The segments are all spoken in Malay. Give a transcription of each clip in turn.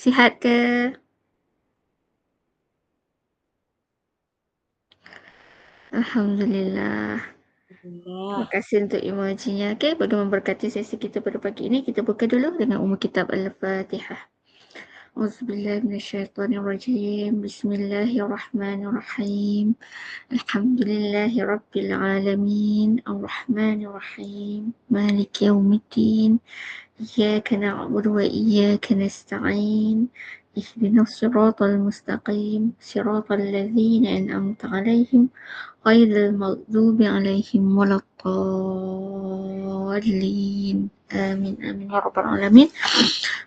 sihat ke? Alhamdulillah. Terima Alhamdulillah. kasih untuk emojinya. Okey, pada memberkati sesi kita pada pagi ini, kita buka dulu dengan Kitab Al-Fatihah. Auzubillahi minasyaitonirrajim. Bismillahirrahmanirrahim. Alhamdulillahi rabbil alamin. Arrahmanirrahim. Maliki yaumiddin. Iyyaka na'budu wa iyyaka nasta'in. اهدنا الصراط المستقيم صراط الذين أنعمت عليهم غير المغضوب عليهم ولا الضالين. Amin amin ya rabbal alamin.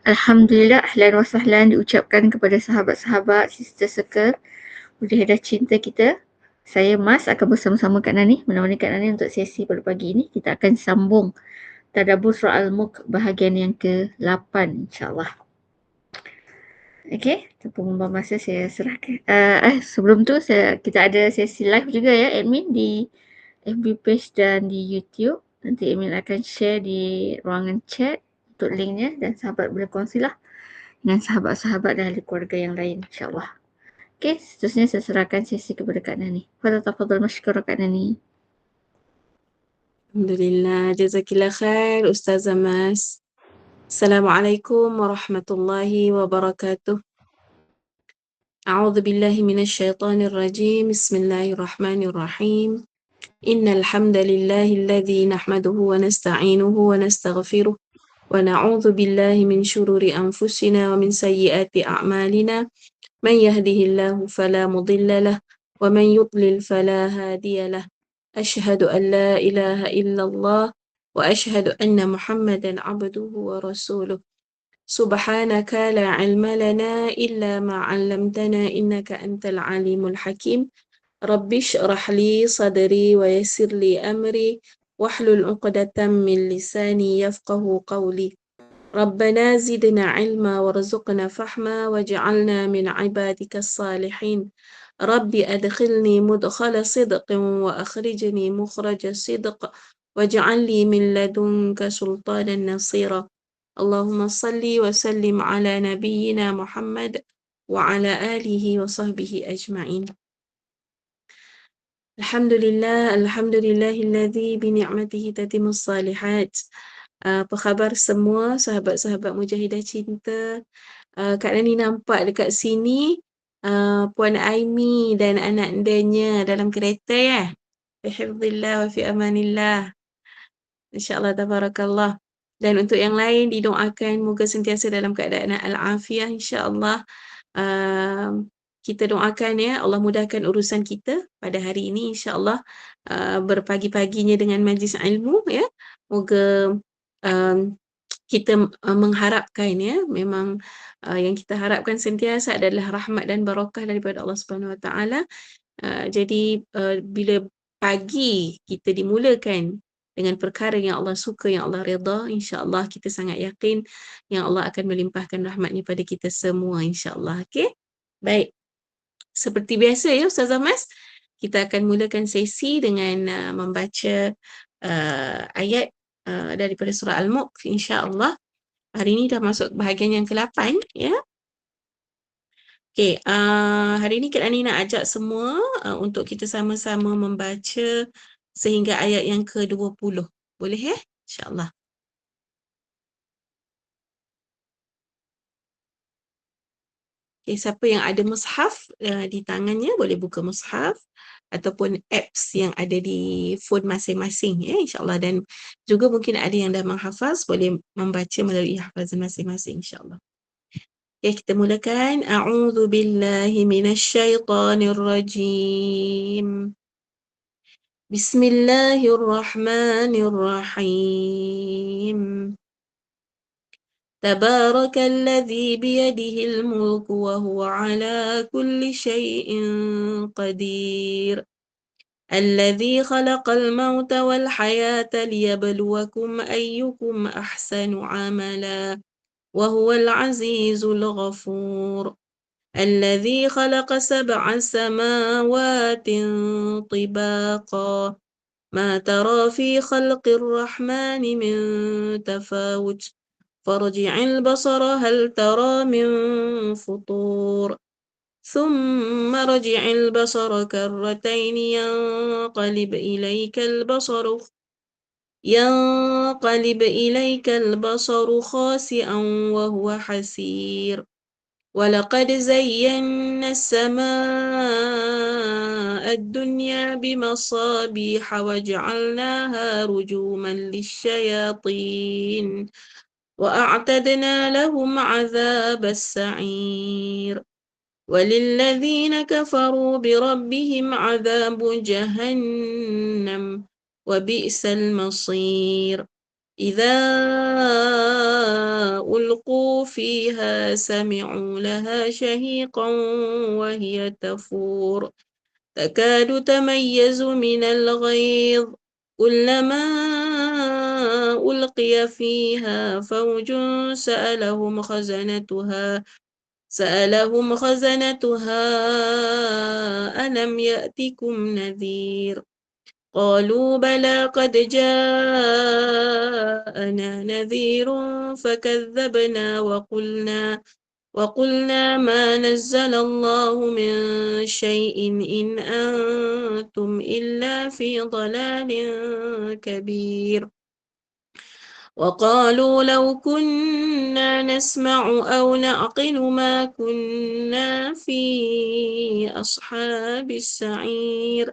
Alhamdulillah, ahlan wa sahlan diucapkan kepada sahabat-sahabat Sister Circle Mujahadah Cinta kita. Saya Mas akan bersama-sama Kak Nani, menemani Kak Nani untuk sesi pada pagi ini. Kita akan sambung Tadabbur Surah Al-Mulk bahagian yang ke-8 insya-Allah. Okey, tanpa membuang masa saya serahkan. Sebelum tu kita ada sesi live juga ya admin di FB page dan di YouTube. Nanti admin akan share di ruangan chat untuk linknya dan sahabat boleh kongsilah dengan sahabat-sahabat dan ahli keluarga yang lain insya-Allah. Okey, seterusnya saya serahkan sesi kepada Kak Nani. Tafadhal masykurah Kak Nani. Alhamdulillah. Jazakillah khair Ustazah Mas. Assalamualaikum warahmatullahi wabarakatuh. A'udzu billahi minasyaitonir rajim. Bismillahirrahmanirrahim. Innal hamdalillahi alladzi nahmaduhu wa nasta'inuhu wa nastaghfiruh wa na'udzu billahi min shururi anfusina wa min sayyiati a'malina. Man yahdihillahu fala mudilla lah wa man yudlil fala hadiya lah. Ashhadu an la ilaha illallah wa ashhadu anna Muhammadan abduhu wa rasuluh. Subhanaka la ilma lana illa ma 'allamtana innaka antal alimul hakim. Rabbi shrah li sadri wa yassir li amri wahlul 'uqdatam min lisani yafqahu qawli. Rabbana zidna ilma warzuqna fahma waj'alna min 'ibadikas salihin. Rabbi adkhilni mudkhala sidqin wa akhrijni mukhraja sidq waj'al li min ladunka sultanan nasira. Allahumma salli wa sallim ala nabiyyina Muhammad wa ala alihi wa sahbihi ajma'in. Alhamdulillah, alhamdulillahilladzi bi ni'matihi tatimmus salihat. Apa khabar semua sahabat-sahabat Mujahidah Cinta? Kak Nani nampak dekat sini Puan Aimi dan anak andanya dalam kereta ya. Bihifzillah wa fi amanillah. InsyaAllah tabarakallah. Dan untuk yang lain didoakan moga sentiasa dalam keadaan al-afiyah insyaAllah. Kita doakan ya Allah mudahkan urusan kita pada hari ini insyaAllah, berpagi-paginya dengan majlis ilmu ya. Moga um, kita mengharapkan ya, memang yang kita harapkan sentiasa adalah rahmat dan barakah daripada Allah Subhanahu Wa Taala. Jadi bila pagi kita dimulakan dengan perkara yang Allah suka, yang Allah redha, insya-Allah kita sangat yakin yang Allah akan melimpahkan rahmat-Nya pada kita semua insya-Allah. Okey. Baik. Seperti biasa ya Ustazah Mas, kita akan mulakan sesi dengan membaca ayat daripada surah Al-Mulk insya-Allah. Hari ini dah masuk bahagian yang ke-8 ya. Okey, hari ini Kak Ani nak ajak semua untuk kita sama-sama membaca sehingga ayat yang ke-20. Boleh ya? InsyaAllah. Okay, siapa yang ada mushaf di tangannya boleh buka mushaf ataupun apps yang ada di phone masing-masing ya insyaAllah, dan juga mungkin ada yang dah menghafaz boleh membaca melalui hafazan masing-masing insyaAllah. Okay, kita mulakan. A'udzu billahi minasyaitonir rajim. Bismillahirrahmanirrahim. تبارك الذي بيده الملك وهو على كل شيء قدير الذي خلق الموت والحياة ليبلوكم أيكم أحسن عملا وهو العزيز الغفور الذي خلق 7 سماوات طباقا ما ترى في خلق الرحمن من تفاوت فارجع البصر هل ترى من فطور ثم ارجع البصر كرتين ينقلب إليك البصر خاسئا وهو حسير ولقد زينا السماء الدنيا بمصابيح وجعلناها رجوما للشياطين وأعتدنا لهم عذاب السعير وللذين كفروا بربهم عذاب جهنم وبئس المصير إذا ألقوا فيها سمعوا لها شهيقا وهي تفور تكاد تميز من الغيظ كلما ألقي فيها فوج سألهم خزنتها ألم يأتكم نذير قالوا بلى قد جاءنا نذير فكذبنا وقلنا ما نزل الله من شيء إن أنتم إلا في ضلال كبير وقالوا لو كنا نسمع أو نعقل ما كنا في أصحاب السعير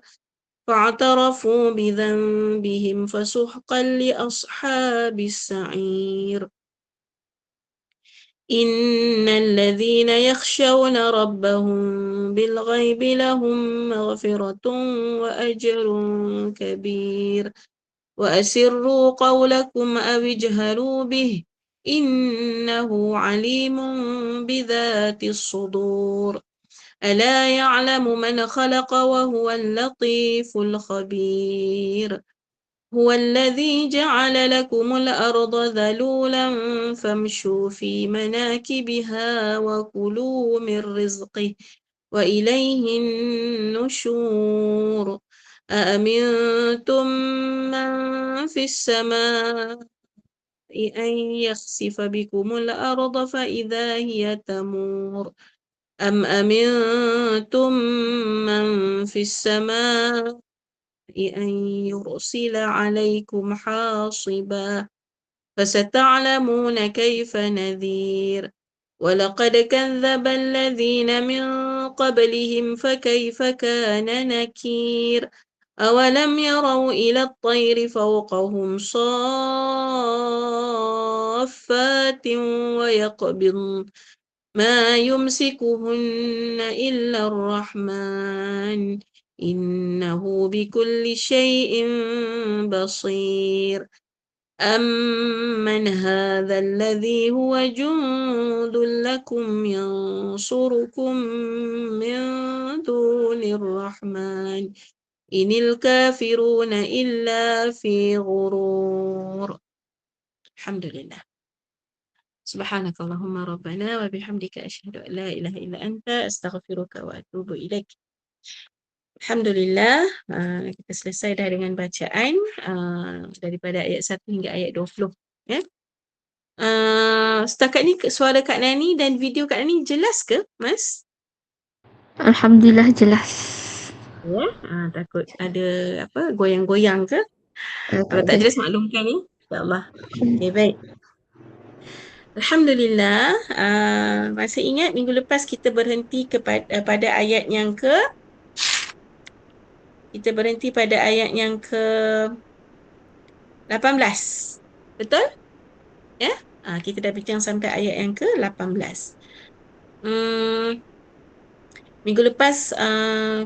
فاعترفوا بذنبهم فسحقا لأصحاب السعير إن الذين يخشون ربهم بالغيب لهم مغفرة وأجر كبير وأسروا قولكم أو اجهروا به إنه عليم بذات الصدور ألا يعلم من خلق وهو اللطيف الخبير هو الذي جعل لكم الأرض ذلولا فامشوا في مناكبها وكلوا من رزقه وإليه النشور أأمنتم من في السماء أن يخسف بكم الأرض فإذا هي تمور أم أمنتم من في السماء أن يرسل عليكم حاصبا فستعلمون كيف نذير ولقد كذب الذين من قبلهم فكيف كان نكير أولم يروا إلى الطير فوقهم صافات ويقبضن ما يمسكهن إلا الرحمن إنه بكل شيء بصير أمن هذا الذي هو جند لكم ينصركم من دون الرحمن إن الكافرون إلا في غرور الحمد لله سبحانك اللهم ربنا وبحمدك أشهد أن لا إله إلا أنت أستغفرك وأتوب إليك. Alhamdulillah, kita selesai dah dengan bacaan daripada ayat 1 hingga ayat 20. Ya. Setakat ni suara Kak Nani dan video Kak Nani jelas ke, Mas? Alhamdulillah jelas. Ya, takut ada goyang-goyang ke? Kalau tak jelas maklumkan ni. InsyaAllah. Okay, baik. Alhamdulillah, masih ingat minggu lepas kita berhenti pada ayat yang kita berhenti pada ayat yang ke-18. Betul? Ya? Kita dah bincang sampai ayat yang ke-18. Minggu lepas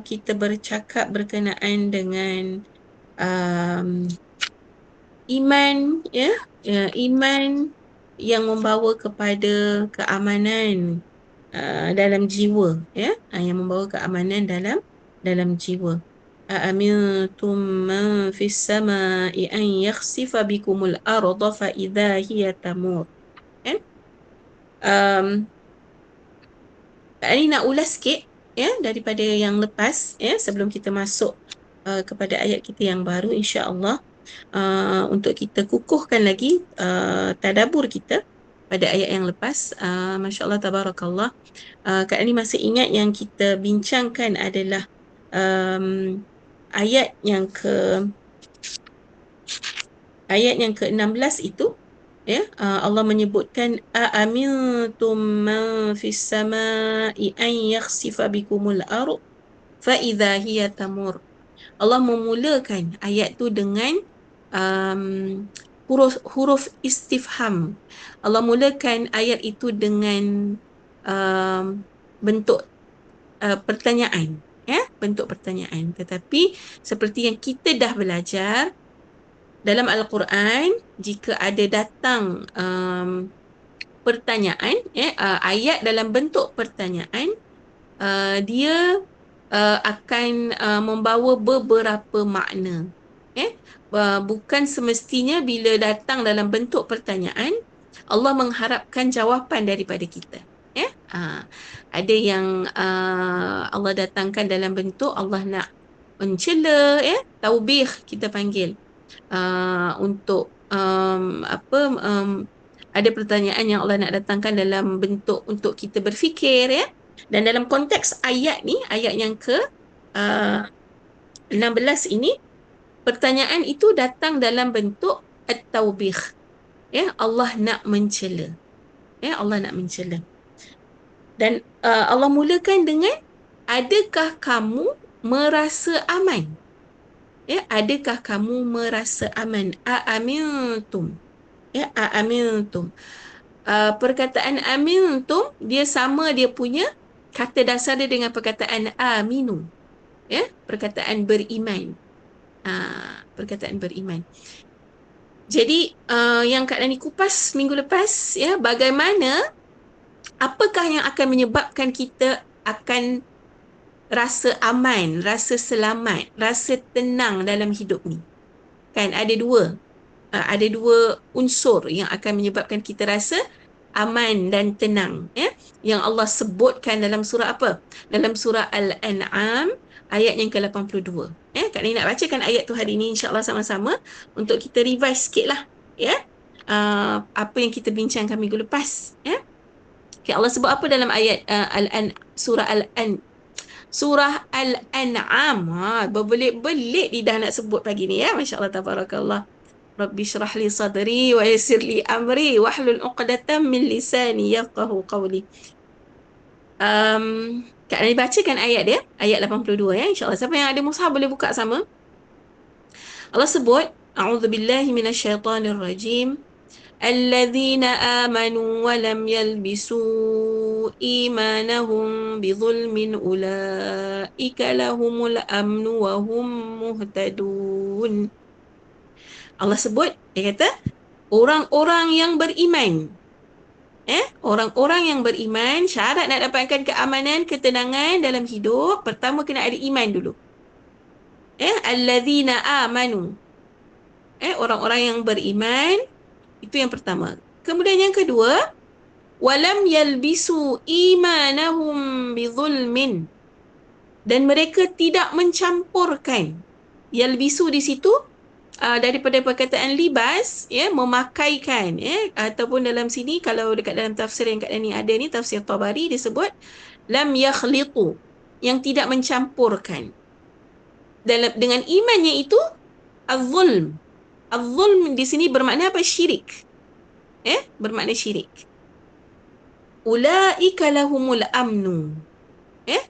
kita bercakap berkenaan dengan iman, ya, iman yang membawa kepada keamanan dalam jiwa, ya, yang membawa keamanan dalam jiwa. Amintum man fis sama'i an yakhsifa bikumul arda fa idza hiya tamur. Kan? Ini nak ulas sikit, ya, daripada yang lepas, ya, sebelum kita masuk kepada ayat kita yang baru, insya-Allah, untuk kita kukuhkan lagi tadabbur kita. pada ayat yang lepas. Masya Allah, tabarakallah. Kak Ani masih ingat yang kita bincangkan adalah ayat yang ke-16 itu, ya, Allah menyebutkan aamintum man fis samai an yakhsifa bikumul ardh fa idza hiya tamur. Allah memulakan ayat tu dengan huruf istifham. Allah mulakan ayat itu dengan bentuk pertanyaan, ya, bentuk pertanyaan. Tetapi seperti yang kita dah belajar dalam Al-Quran, jika ada datang pertanyaan, ayat dalam bentuk pertanyaan, dia akan membawa beberapa makna. Bukan semestinya bila datang dalam bentuk pertanyaan, Allah mengharapkan jawapan daripada kita. Ada yang Allah datangkan dalam bentuk Allah nak mencela, taubih kita panggil, untuk ada pertanyaan yang Allah nak datangkan dalam bentuk untuk kita berfikir, ya. Dan dalam konteks ayat ni, ayat yang ke 16 ini, pertanyaan itu datang dalam bentuk at-taubih, ya, Allah nak mencela, ya, Allah nak mencela. Dan Allah mulakan dengan adakah kamu merasa aman? Ya, adakah kamu merasa aman? Aamintum. Ya, aamintum. Perkataan amintum dia sama, dia punya kata dasar dia dengan perkataan aminu. Ya, perkataan beriman. Perkataan beriman. Jadi yang Kak Dani kupas minggu lepas, ya, bagaimana, apakah yang akan menyebabkan kita akan rasa aman, rasa selamat, rasa tenang dalam hidup ni. Kan ada dua unsur yang akan menyebabkan kita rasa aman dan tenang, ya, yang Allah sebutkan dalam surah apa? Dalam surah Al-An'am ayat yang ke-82. Kak Ni nak bacakan ayat tu hari ni insya-Allah sama-sama untuk kita revise sikitlah, ya. Apa yang kita bincangkan minggu lepas, ya. Okay, Allah sebut apa dalam ayat Surah Al-An'am. Berbelit-belit lidah nak sebut pagi ni, ya. Masya Allah, tabarakallah. Rabbi syrah li sadri wa yassir li amri wahlul 'uqdatam min lisani yafqahu qawli. Kak Nani bacakan ayat dia, ayat 82, ya, insya-Allah. Siapa yang ada mushaf boleh buka sama. Allah sebut, a'udzubillahi minasyaitonir rajim. Alladzina amanu wa lam yalbisu imanahum bidzulmin ulaika lahumul amnu wa hum muhtadun. Allah sebut, dia kata orang-orang yang beriman. Orang-orang yang beriman, syarat nak dapatkan keamanan, ketenangan dalam hidup, pertama kena ada iman dulu. Alladzina amanu. Orang-orang yang beriman, itu yang pertama. Kemudian yang kedua, walam yalbisu imanahum bidzulmin. Dan mereka tidak mencampurkan. Yalbisu di situ daripada perkataan libas, ya, memakaikan, ya, ataupun dalam sini kalau dekat dalam tafsir yang kat ni ada ni, tafsir Tabari disebut lam yakhlitu, yang tidak mencampurkan. Dengan imannya itu az-zulm. Az-zulm di sini bermakna apa? Syirik. Bermakna syirik. Ulaika lahumul amnu.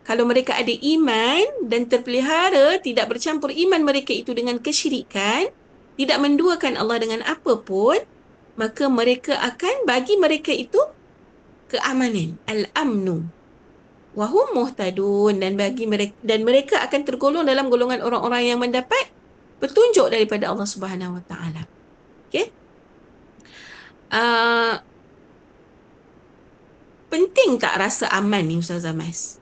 Kalau mereka ada iman dan terpelihara, tidak bercampur iman mereka itu dengan kesyirikan, tidak menduakan Allah dengan apa pun, maka mereka akan bagi mereka itu keamanan, al-amnu. Wahum muhtadun, dan mereka akan tergolong dalam golongan orang-orang yang mendapat petunjuk daripada Allah Subhanahu Wa Taala. Okey. Penting tak rasa aman ni Ustazah Mas?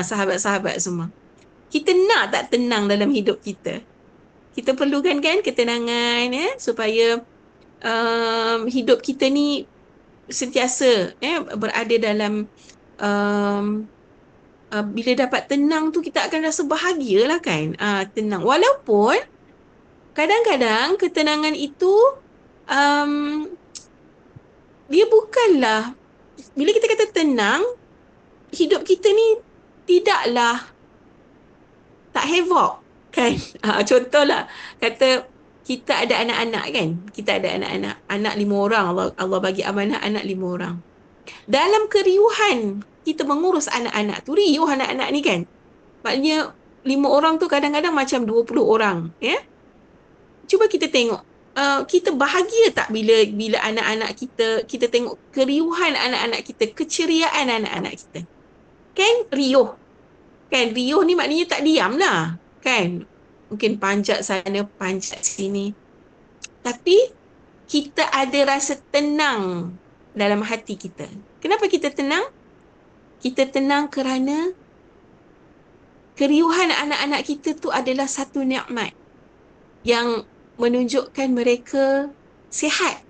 Sahabat-sahabat semua. Kita nak tak tenang dalam hidup kita? Kita perlukan kan ketenangan, supaya hidup kita ni sentiasa berada dalam bila dapat tenang tu kita akan rasa bahagialah kan. Tenang. Walaupun kadang-kadang ketenangan itu dia bukanlah, bila kita kata tenang, hidup kita ni tidaklah tak havoc, kan? Contohlah, kata kita ada anak-anak, kan? Kita ada anak-anak, anak 5 orang, Allah bagi amanah anak 5 orang. Dalam keriuhan kita mengurus anak-anak tu, riuh anak-anak ni, kan? Maknanya 5 orang tu kadang-kadang macam 20 orang, ya? Cuba kita tengok, kita bahagia tak bila bila anak-anak kita tengok keriuhan anak-anak kita, keceriaan anak-anak kita, kan? Riuh, kan? Riuh ni maknanya tak diam lah, kan? Mungkin panjat sana, panjat sini, tapi kita ada rasa tenang dalam hati kita. Kenapa kita tenang? Kita tenang kerana keriuhan anak-anak kita tu adalah satu nikmat yang menunjukkan mereka sihat,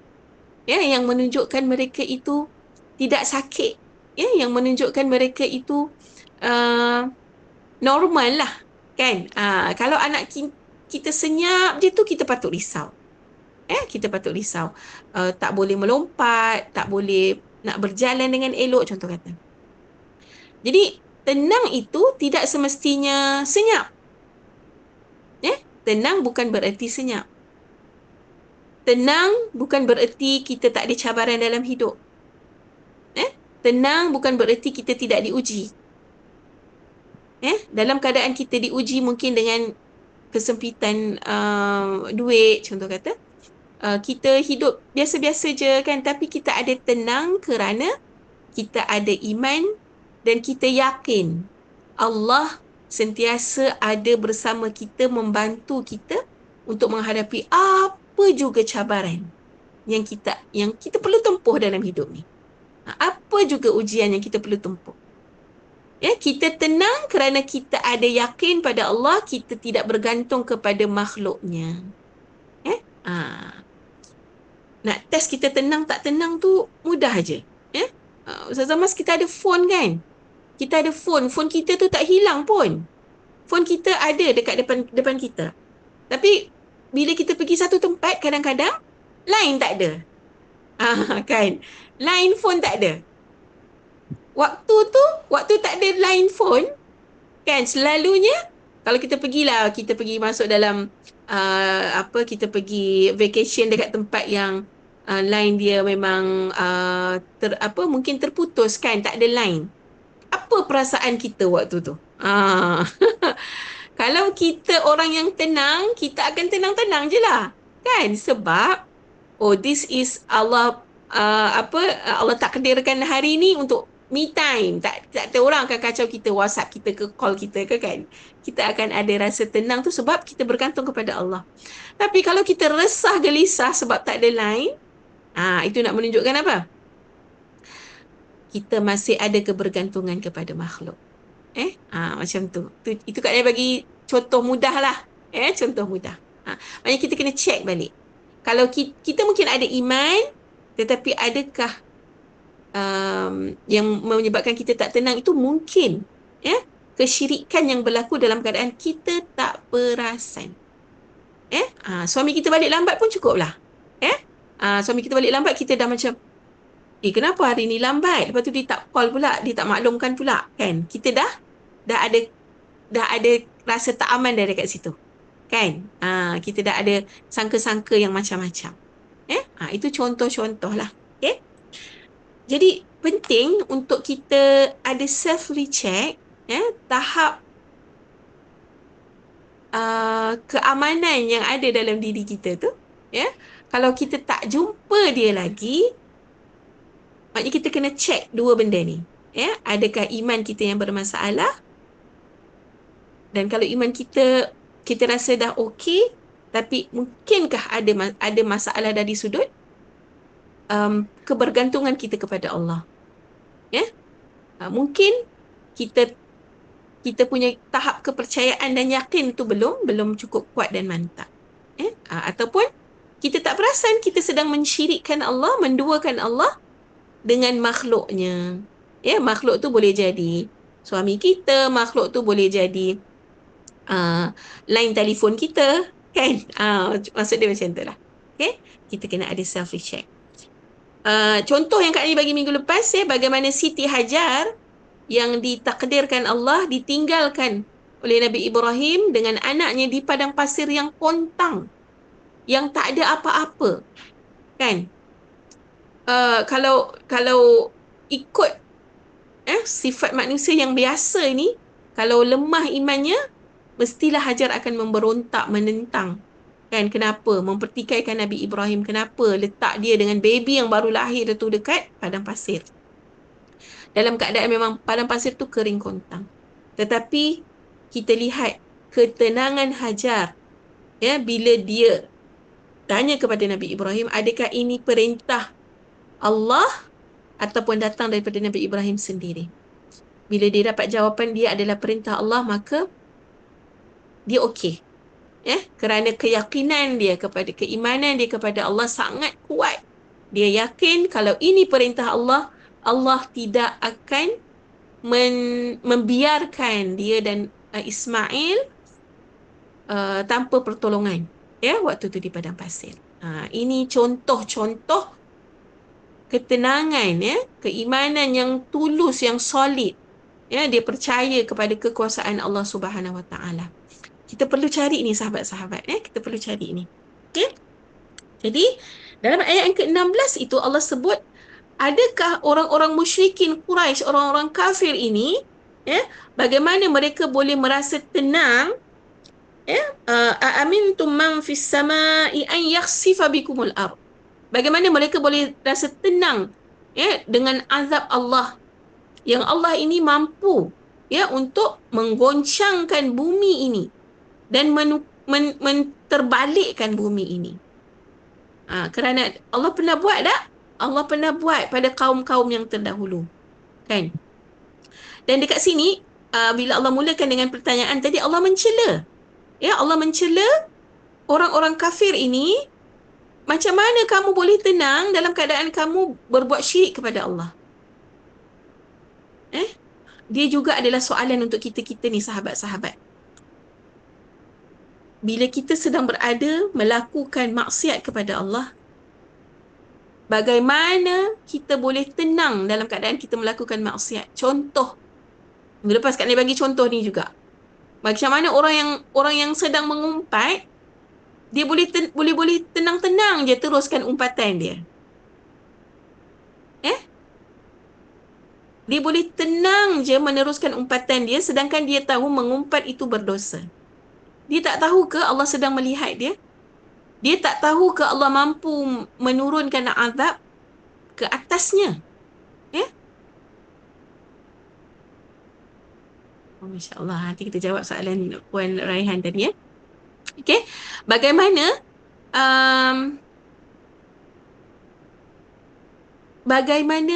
ya, yang menunjukkan mereka itu tidak sakit, ya, yang menunjukkan mereka itu normal lah, kan? Kalau anak kita senyap je tu, kita patut risau, kita patut risau. Tak boleh melompat, tak boleh nak berjalan dengan elok, contoh kata. Jadi tenang itu tidak semestinya senyap, tenang bukan bererti senyap. Tenang bukan bererti kita tak ada cabaran dalam hidup. Tenang bukan bererti kita tidak diuji. Dalam keadaan kita diuji mungkin dengan kesempitan duit, contoh kata, kita hidup biasa-biasa je, kan? Tapi kita ada tenang kerana kita ada iman dan kita yakin Allah sentiasa ada bersama kita, membantu kita untuk menghadapi apa juga cabaran yang kita perlu tempuh dalam hidup ni. Apa juga ujian yang kita perlu tempuh. Kita tenang kerana kita ada yakin pada Allah, kita tidak bergantung kepada makhluknya. Nak test kita tenang tak tenang tu mudah aja. Ustazah Mas, kita ada phone, kan? Kita ada phone kita tu tak hilang pun. Phone kita ada dekat depan kita. Tapi bila kita pergi satu tempat, kadang-kadang line tak ada. Kan? Line phone tak ada. Waktu tak ada line phone, kan, selalunya kalau kita pergi masuk dalam kita pergi vacation dekat tempat yang line dia memang mungkin terputus, kan, tak ada line. Apa perasaan kita waktu tu? Kalau kita orang yang tenang, kita akan tenang-tenang je lah, kan? Sebab this is Allah, Allah takdirkan hari ni untuk me time. Tak ada orang akan kacau kita, WhatsApp kita ke, call kita ke, kan? Kita akan ada rasa tenang tu sebab kita bergantung kepada Allah. Tapi kalau kita resah, gelisah sebab tak ada line, itu nak menunjukkan apa? Kita masih ada kebergantungan kepada makhluk. Macam tu. Itu Kak Naya bagi contoh mudah lah. Contoh mudah. Maknanya kita kena check balik. Kalau kita mungkin ada iman, tetapi adakah yang menyebabkan kita tak tenang itu mungkin kesyirikan yang berlaku dalam keadaan kita tak perasan. Suami kita balik lambat pun cukup lah. Suami kita balik lambat, kita dah macam, kenapa hari ni lambat? Lepas tu dia tak call pula, dia tak maklumkan pula, kan? Kita dah ada rasa tak aman dari dekat situ, kan? Kita dah ada sangka-sangka yang macam-macam. Itu contoh-contoh lah. Jadi penting untuk kita ada self-recheck, tahap keamanan yang ada dalam diri kita tu. Kalau kita tak jumpa dia lagi, maknanya kita kena check dua benda ni. Adakah iman kita yang bermasalah? Dan kalau iman kita rasa dah okey, tapi mungkinkah ada masalah dari sudut kebergantungan kita kepada Allah? Mungkin kita punya tahap kepercayaan dan yakin tu belum cukup kuat dan mantap. Ataupun kita tak perasan kita sedang mensyirikkan Allah, menduakan Allah dengan makhluknya. Makhluk tu boleh jadi suami kita, makhluk tu boleh jadi line telefon kita, kan? Maksud dia macam tu lah. Kita kena ada self-check. Contoh yang Kak Ani bagi minggu lepas bagaimana Siti Hajar yang ditakdirkan Allah ditinggalkan oleh Nabi Ibrahim dengan anaknya di padang pasir yang kontang, yang tak ada apa-apa, kan? Kalau ikut sifat manusia yang biasa ni, kalau lemah imannya, mestilah Hajar akan memberontak, menentang. Kan, kenapa? Mempertikaikan Nabi Ibrahim. Kenapa letak dia dengan baby yang baru lahir tu dekat padang pasir. Dalam keadaan memang padang pasir tu kering kontang. Tetapi kita lihat ketenangan Hajar bila dia tanya kepada Nabi Ibrahim, adakah ini perintah Allah ataupun datang daripada Nabi Ibrahim sendiri? Bila dia dapat jawapan dia adalah perintah Allah, maka dia okey. Kerana keyakinan dia keimanan dia kepada Allah sangat kuat. Dia yakin kalau ini perintah Allah, Allah tidak akan membiarkan dia dan Ismail tanpa pertolongan. Waktu tu di padang pasir. Ini contoh-contoh ketenangan, keimanan yang tulus, yang solid. Dia percaya kepada kekuasaan Allah Subhanahu Wa Taala. Kita perlu cari ni sahabat-sahabat. Kita perlu cari ni. Okay? Jadi, dalam ayat yang ke-16 itu Allah sebut, adakah orang-orang musyrikin Quraisy, orang-orang kafir ini, bagaimana mereka boleh merasa tenang, aamintum man fis samai an yakhsifa bikumul ardh. Bagaimana mereka boleh rasa tenang dengan azab Allah, yang Allah ini mampu untuk menggoncangkan bumi ini dan terbalikkan bumi ini. Kerana Allah pernah buat tak? Allah pernah buat pada kaum-kaum yang terdahulu. Kan? Dan dekat sini, bila Allah mulakan dengan pertanyaan tadi, Allah mencela. Allah mencela orang-orang kafir ini. Macam mana kamu boleh tenang dalam keadaan kamu berbuat syirik kepada Allah? Dia juga adalah soalan untuk kita-kita ni, sahabat-sahabat. Bila kita sedang berada melakukan maksiat kepada Allah, bagaimana kita boleh tenang dalam keadaan kita melakukan maksiat? Contoh, lepas Kak Ni bagi contoh ni juga. Macam mana orang yang sedang mengumpat, dia boleh tenang-tenang je teruskan umpatan dia. Dia boleh tenang je meneruskan umpatan dia, sedangkan dia tahu mengumpat itu berdosa. Dia tak tahu ke Allah sedang melihat dia? Dia tak tahu ke Allah mampu menurunkan azab ke atasnya? Masya Allah, nanti kita jawab soalan Puan Raihan tadi. Okay, bagaimana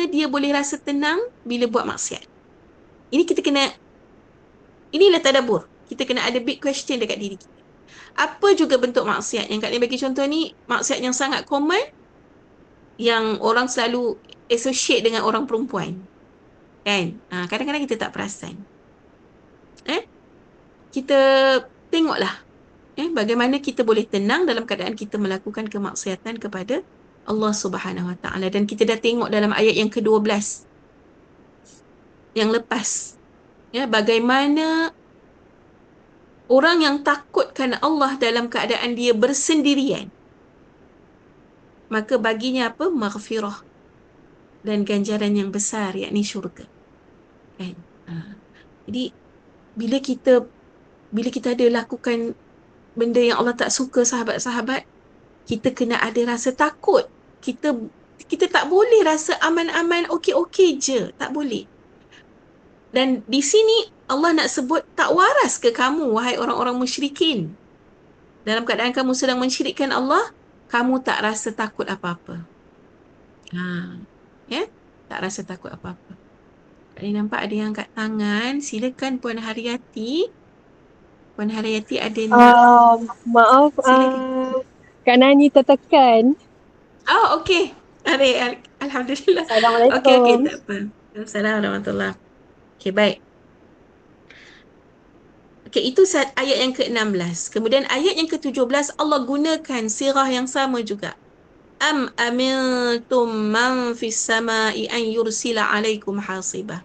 dia boleh rasa tenang bila buat maksiat? Inilah tadabbur. Kita kena ada big question dekat diri kita. Apa juga bentuk maksiat? Yang Kak Ni bagi contoh ni, maksiat yang sangat common, yang orang selalu associate dengan orang perempuan. Kan? Kadang-kadang kita tak perasan. Kita tengoklah bagaimana kita boleh tenang dalam keadaan kita melakukan kemaksiatan kepada Allah Subhanahu Wa Taala. Dan kita dah tengok dalam ayat yang ke-12 yang lepas, bagaimana orang yang takutkan Allah dalam keadaan dia bersendirian, maka baginya apa? Maghfirah dan ganjaran yang besar, yakni syurga. Kan? Jadi bila kita ada lakukan benda yang Allah tak suka, sahabat-sahabat, kita kena ada rasa takut. Kita tak boleh rasa aman-aman, okey-okey je. Tak boleh. Dan di sini Allah nak sebut, tak waras ke kamu, wahai orang-orang musyrikin? Dalam keadaan kamu sedang mensyirikkan Allah, kamu tak rasa takut apa-apa. Tak rasa takut apa-apa. Kali nampak ada yang kat tangan. Silakan Puan Haryati. Puan Haryati ada maaf, Kak Nani tertekan. Oh, okey. Alhamdulillah. Assalamualaikum. Okey, tak apa. Assalamualaikum warahmatullahi. Okey, baik. Okey, itu ayat yang ke-16. Kemudian ayat yang ke-17, Allah gunakan sirah yang sama juga. Am amintum man fis samai an yursila alaikum hasibah.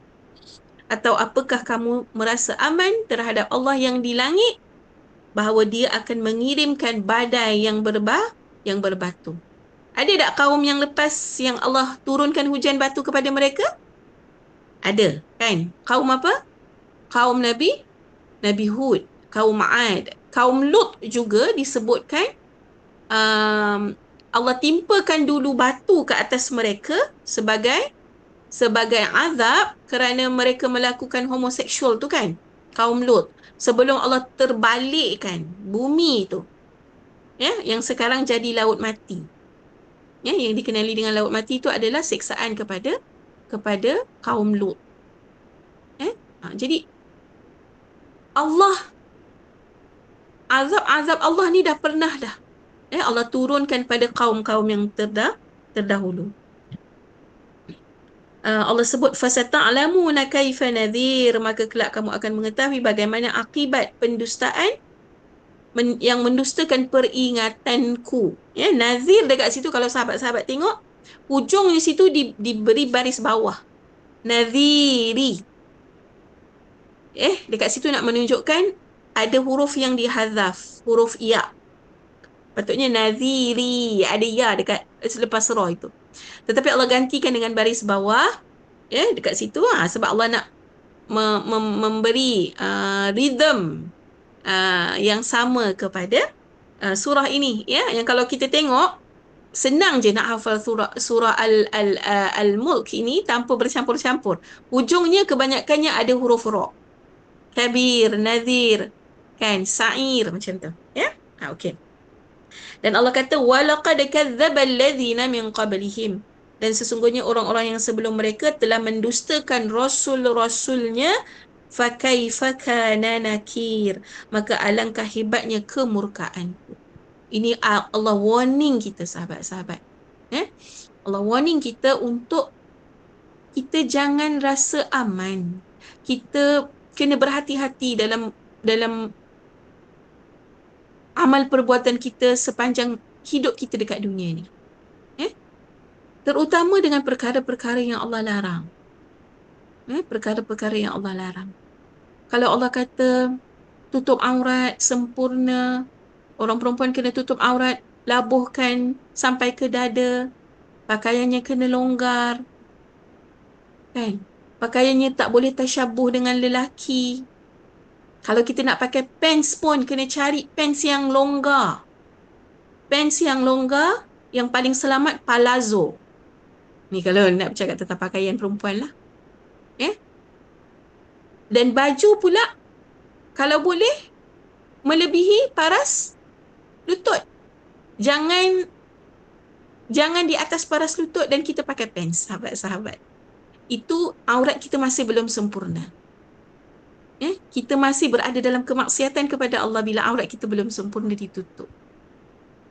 Atau apakah kamu merasa aman terhadap Allah yang di langit, bahawa dia akan mengirimkan badai yang berbatu. Ada tak kaum yang lepas yang Allah turunkan hujan batu kepada mereka? Ada, kan? Kaum apa? Kaum Nabi Hud, kaum Ad, kaum Lut juga disebutkan Allah timpakan dulu batu ke atas mereka sebagai azab kerana mereka melakukan homoseksual tu, kan? Kaum Lut. Sebelum Allah terbalikkan bumi tu, ya, yang sekarang jadi laut mati. Ya, yang dikenali dengan laut mati itu adalah siksaan kepada kaum Lut. Jadi azab Allah ni dah pernah dah. Allah turunkan pada kaum-kaum yang terdahulu. Allah sebut fasata'lamuna kaifa nadhir, maka kelak kamu akan mengetahui bagaimana akibat pendustaan yang mendustakan peringatanku. Ya, nazir dekat situ, kalau sahabat-sahabat tengok, hujung di situ diberi baris bawah. Nadhiri. Dekat situ nak menunjukkan ada huruf yang dihazaf, huruf ya. Patutnya nadhiri, ada ya dekat selepas surah itu. Tetapi Allah gantikan dengan baris bawah, ya, dekat situ, sebab Allah nak memberi rhythm yang sama kepada surah ini, ya, yang kalau kita tengok senang je nak hafal surah Al-Mulk ini tanpa bercampur-campur. Ujungnya kebanyakannya ada huruf ra. Kabir, nadhir, kan, sa'ir, macam tu, ya. Okey. Dan Allah kata walaqad kadzdzaba alladzina min qablihim, dan sesungguhnya orang-orang yang sebelum mereka telah mendustakan rasul-rasulnya. Fakaifa kana nakir, maka alangkah hebatnya kemurkaanku. Ini Allah warning kita, sahabat-sahabat. Allah warning kita untuk kita jangan rasa aman. Kita kena berhati-hati dalam amal perbuatan kita sepanjang hidup kita dekat dunia ni. Terutama dengan perkara-perkara yang Allah larang. Perkara-perkara yang Allah larang. Kalau Allah kata tutup aurat sempurna, orang perempuan kena tutup aurat, labuhkan sampai ke dada, pakaiannya kena longgar, kan? Pakaiannya tak boleh tasyabuh dengan lelaki. Kalau kita nak pakai pants pun kena cari pants yang longgar. Pants yang longgar, yang paling selamat palazzo. Ni kalau nak bercakap tentang pakaian perempuan lah. Dan baju pula, kalau boleh, melebihi paras lutut. Jangan di atas paras lutut dan kita pakai pants, sahabat-sahabat. Itu aurat kita masih belum sempurna. Kita masih berada dalam kemaksiatan kepada Allah bila aurat kita belum sempurna ditutup.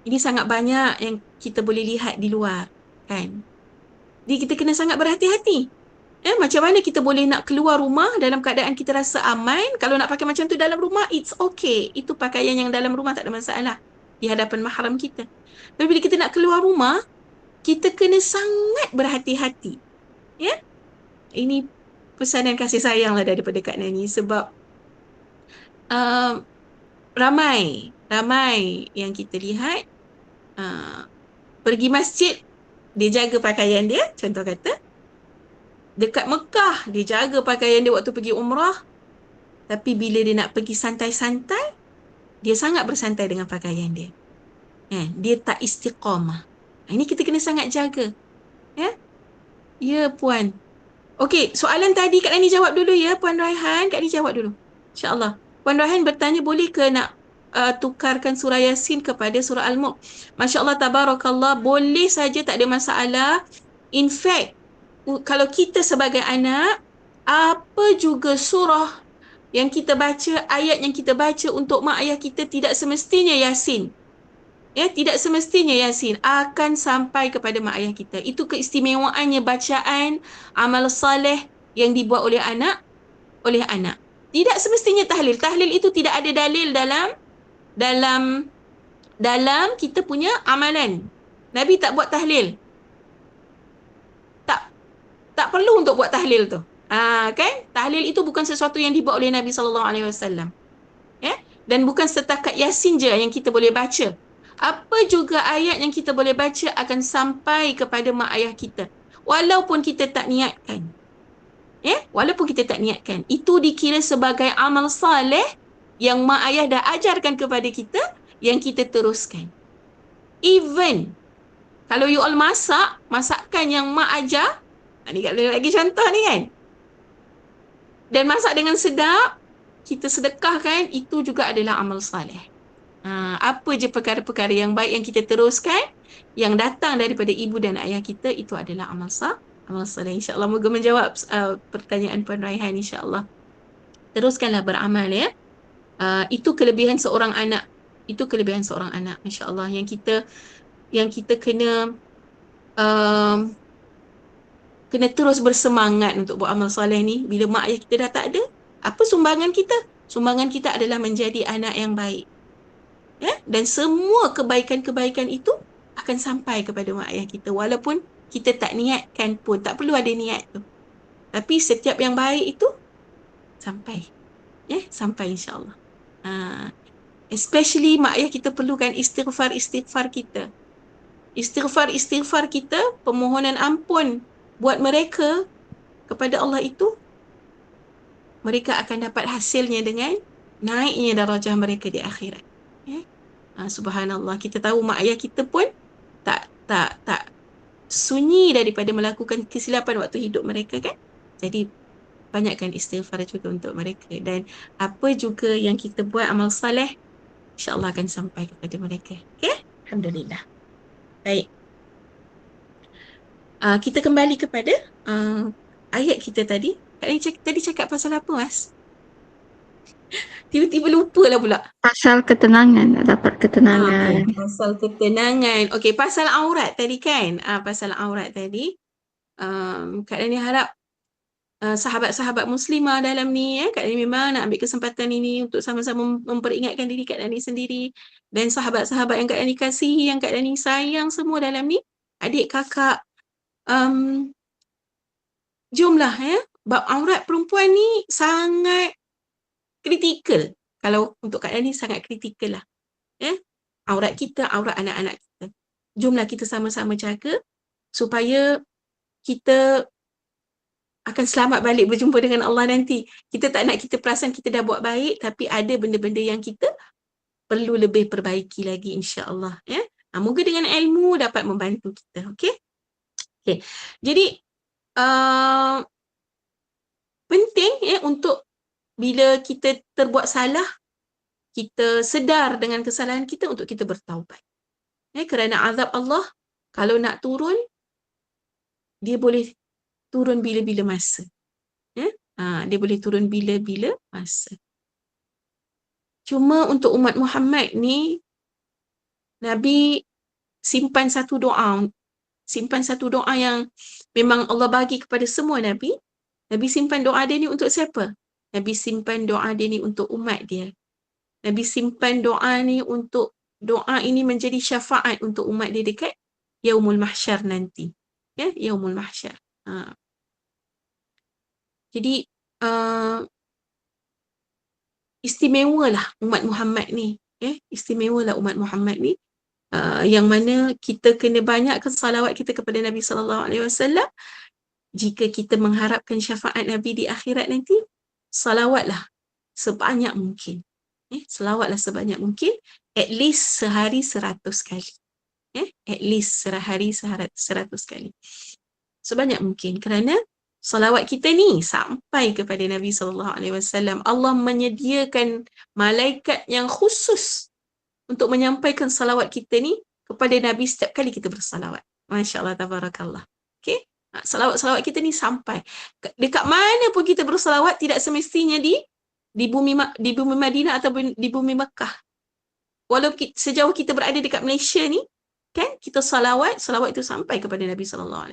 Ini sangat banyak yang kita boleh lihat di luar, kan? Jadi kita kena sangat berhati-hati. Macam mana kita boleh nak keluar rumah dalam keadaan kita rasa aman? Kalau nak pakai macam tu dalam rumah, it's okay. Itu pakaian yang dalam rumah, tak ada masalah di hadapan mahram kita. Tapi bila kita nak keluar rumah, kita kena sangat berhati-hati. Ya? Ini pesanan kasih sayang lah daripada Kak Nani, sebab ramai yang kita lihat pergi masjid, dia jaga pakaian dia, contoh kata. Dekat Mekah, dia jaga pakaian dia waktu pergi umrah. Tapi bila dia nak pergi santai-santai, dia sangat bersantai dengan pakaian dia. Dia tak istiqamah. Ini kita kena sangat jaga. Ya, Puan. Okey, soalan tadi Kak Nani jawab dulu ya, Puan Raihan. Kak Nani jawab dulu, InsyaAllah. Puan Raihan bertanya, boleh ke nak tukarkan surah Yasin kepada surah Al-Mulk? Masya Allah, tabarakallah. Boleh saja, tak ada masalah. In fact, kalau kita sebagai anak, apa juga surah yang kita baca, ayat yang kita baca untuk mak ayah kita, tidak semestinya Yasin. Tidak semestinya Yasin akan sampai kepada mak ayah kita. Itu keistimewaannya bacaan amal saleh yang dibuat oleh anak. Tidak semestinya tahlil. Tahlil itu tidak ada dalil dalam kita punya amalan. Nabi tak buat tahlil. Tak perlu untuk buat tahlil tu. Kan? Tahlil itu bukan sesuatu yang dibuat oleh Nabi SAW. Ya? Dan bukan setakat Yasin je yang kita boleh baca. Apa juga ayat yang kita boleh baca akan sampai kepada mak ayah kita. Walaupun kita tak niatkan. Ya? Walaupun kita tak niatkan. Itu dikira sebagai amal saleh yang mak ayah dah ajarkan kepada kita, yang kita teruskan. Even kalau you all masak, masakan yang mak ajar, ni lagi contoh ni kan, dan masak dengan sedap, kita sedekahkan, itu juga adalah amal saleh. Apa je perkara-perkara yang baik yang kita teruskan, yang datang daripada ibu dan ayah kita, itu adalah amal saleh. InsyaAllah moga menjawab pertanyaan Puan Raihan, insyaAllah. Teruskanlah beramal ya. Itu kelebihan seorang anak. Itu kelebihan seorang anak, masya-Allah, yang kita kena kena terus bersemangat untuk buat amal soleh ni. Bila mak ayah kita dah tak ada, apa sumbangan kita? Sumbangan kita adalah menjadi anak yang baik. Ya? Dan semua kebaikan-kebaikan itu akan sampai kepada mak ayah kita. Walaupun kita tak niatkan pun, tak perlu ada niat tu. Tapi setiap yang baik itu sampai. Ya, sampai insya-Allah. Especially mak ayah kita perlukan istighfar kita. Istighfar kita, permohonan ampun buat mereka kepada Allah itu, mereka akan dapat hasilnya dengan naiknya darajah mereka di akhirat. Subhanallah, kita tahu mak ayah kita pun tak sunyi daripada melakukan kesilapan waktu hidup mereka kan. Jadi banyakkan istighfar juga untuk mereka, dan apa juga yang kita buat amal saleh, insya-Allah akan sampai kepada mereka. Okey, alhamdulillah. Baik. Kita kembali kepada ayat kita tadi. Tadi cakap pasal apa, Mas? Tiba-tiba lupa lah pula. Pasal ketenangan, dapat ketenangan. Okay. Pasal ketenangan. Okey, pasal aurat tadi kan? Pasal aurat tadi. Kak Dani harap sahabat-sahabat muslimah dalam ni, Kak Dani memang nak ambil kesempatan ini untuk sama-sama memperingatkan diri Kak Dani sendiri dan sahabat-sahabat yang Kak Dani kasihi, yang Kak Dani sayang semua dalam ni, adik kakak, jomlah bab aurat perempuan ni sangat kritikal. Kalau untuk Kak Dani sangat kritikal lah. Aurat kita, aurat anak-anak kita. Jomlah kita sama-sama jaga supaya kita akan selamat balik berjumpa dengan Allah nanti. Kita tak nak kita perasan kita dah buat baik, tapi ada benda-benda yang kita perlu lebih perbaiki lagi, insya-Allah. Moga dengan ilmu dapat membantu kita. Okey? Jadi penting untuk bila kita terbuat salah, kita sedar dengan kesalahan kita untuk kita bertaubat. Kerana azab Allah kalau nak turun, dia boleh turun bila-bila masa. Dia boleh turun bila-bila masa. Cuma untuk umat Muhammad ni, Nabi simpan satu doa yang memang Allah bagi kepada semua Nabi. Nabi simpan doa dia ni untuk siapa? Nabi simpan doa dia ni untuk umat dia. Nabi simpan doa ni untuk doa ini menjadi syafaat untuk umat dia dekat Yaumul Mahsyar nanti. Yaumul Mahsyar. Jadi istimewalah umat Muhammad ni. Istimewalah umat Muhammad ni. Yang mana kita kena banyakkan salawat kita kepada Nabi SAW. Jika kita mengharapkan syafaat Nabi di akhirat nanti, salawatlah sebanyak mungkin. Salawatlah sebanyak mungkin, at least sehari 100 kali. At least sehari 100 kali. Sebanyak mungkin, kerana salawat kita ni sampai kepada Nabi SAW. Allah menyediakan malaikat yang khusus untuk menyampaikan salawat kita ni kepada Nabi setiap kali kita bersalawat. Masya Allah, tabarakallah. Okay? Salawat-salawat kita ni sampai. Dekat mana pun kita bersalawat, tidak semestinya di bumi Madinah atau di bumi Mekah. Walaupun sejauh kita berada dekat Malaysia ni, kan, kita salawat itu sampai kepada Nabi SAW.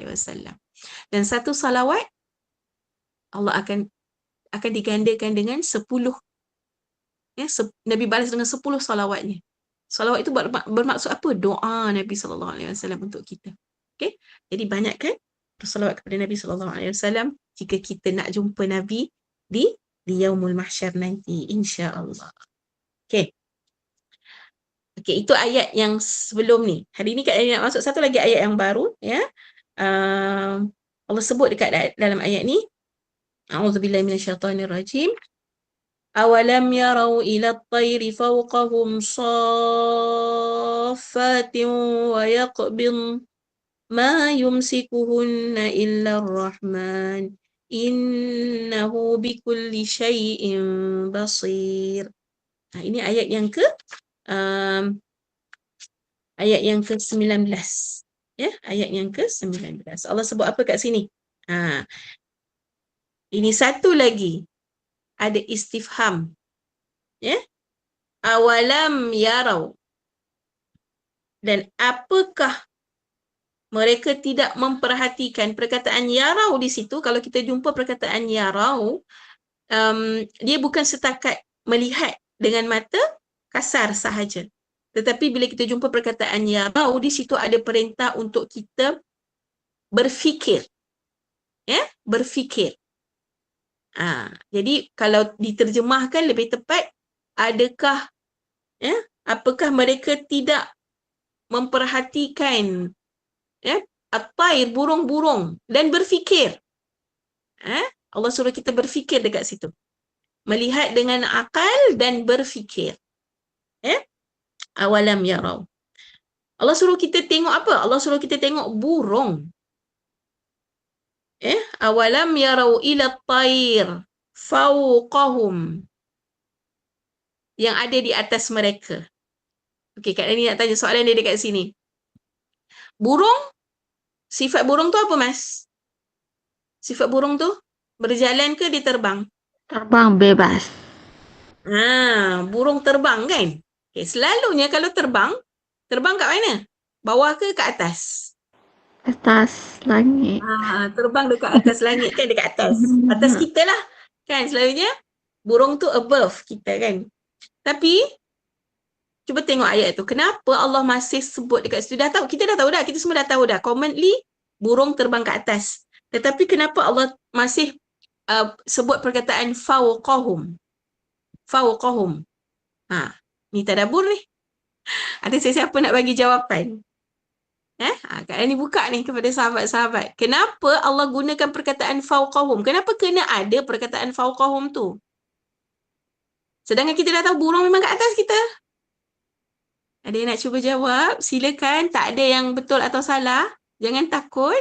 Dan satu salawat Allah akan digandakan dengan 10. Nabi balas dengan 10 salawatnya. Salawat itu bermaksud apa? Doa Nabi SAW untuk kita. Okay? Jadi banyakkan bersalawat kepada Nabi SAW jika kita nak jumpa Nabi di Yaumul Mahsyar nanti, insya-Allah. Okay. Okay, itu ayat yang sebelum ni. Hari ni Kak Dani nak masuk satu lagi ayat yang baru, ya. Allah sebut dekat dalam ayat ni, A'udzubillahi minasyaitonirrajim. Awalam yarau ila at-tayri fawqahum saffatin wa yaqbin ma yumsikuhunna illa ar-rahman innahu bikulli syai'in basir. Ini ayat yang ayat yang ke-19. Ya, ayat yang ke-19. Allah sebut apa kat sini? Ini satu lagi. Ada istifham. Ya. Awalam yarau. Dan apakah mereka tidak memperhatikan perkataan yarau di situ? Kalau kita jumpa perkataan yarau, dia bukan setakat melihat dengan mata kasar sahaja. Tetapi bila kita jumpa perkataan yarau, di situ ada perintah untuk kita berfikir. Ya, berfikir. Jadi kalau diterjemahkan lebih tepat, apakah mereka tidak memperhatikan at-tayr, burung-burung, dan berfikir. Allah suruh kita berfikir dekat situ. Melihat dengan akal dan berfikir. Awalam yarau. Allah suruh kita tengok apa? Allah suruh kita tengok burung. Awalam yarau ila at-tayr fawqahum, yang ada di atas mereka. Okey, Kak Dani nak tanya soalan dia dekat sini. Burung, sifat burung tu apa, Mas? Sifat burung tu berjalan ke dia terbang? Terbang bebas. Burung terbang kan? Okay, selalunya kalau terbang kat mana? Bawah ke kat atas? Atas langit. Terbang dekat atas langit kan, dekat atas. Atas kita lah. Kan selalunya burung tu above kita kan. Tapi cuba tengok ayat tu. Kenapa Allah masih sebut dekat situ? Kita dah tahu dah. Kita semua dah tahu dah. Commonly burung terbang ke atas. Tetapi kenapa Allah masih sebut perkataan fawqahum? Fawqahum. Ni tadabbur ni. Ada siapa nak bagi jawapan? Kak Dani buka ni kepada sahabat-sahabat. Kenapa Allah gunakan perkataan fawqahum? Kenapa kena ada perkataan fawqahum tu? Sedangkan kita dah tahu burung memang kat atas kita. Ada yang nak cuba jawab? Silakan. Tak ada yang betul atau salah. Jangan takut.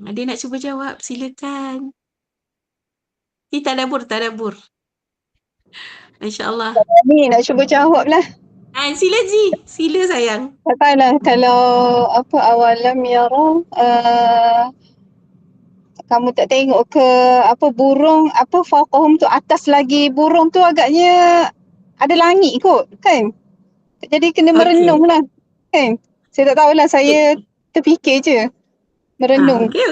Ada yang nak cuba jawab? Silakan. Tadabbur. Masya Allah. Ni nak cuba jawab lah. Sila Ji. Sila sayang. Tak tahulah kalau awalam yarau, kamu tak tengok ke burung fawqahum tu, atas lagi burung tu agaknya ada langit kot kan. Jadi kena merenung lah kan. Saya tak tahulah, saya terfikir je merenung. Okey.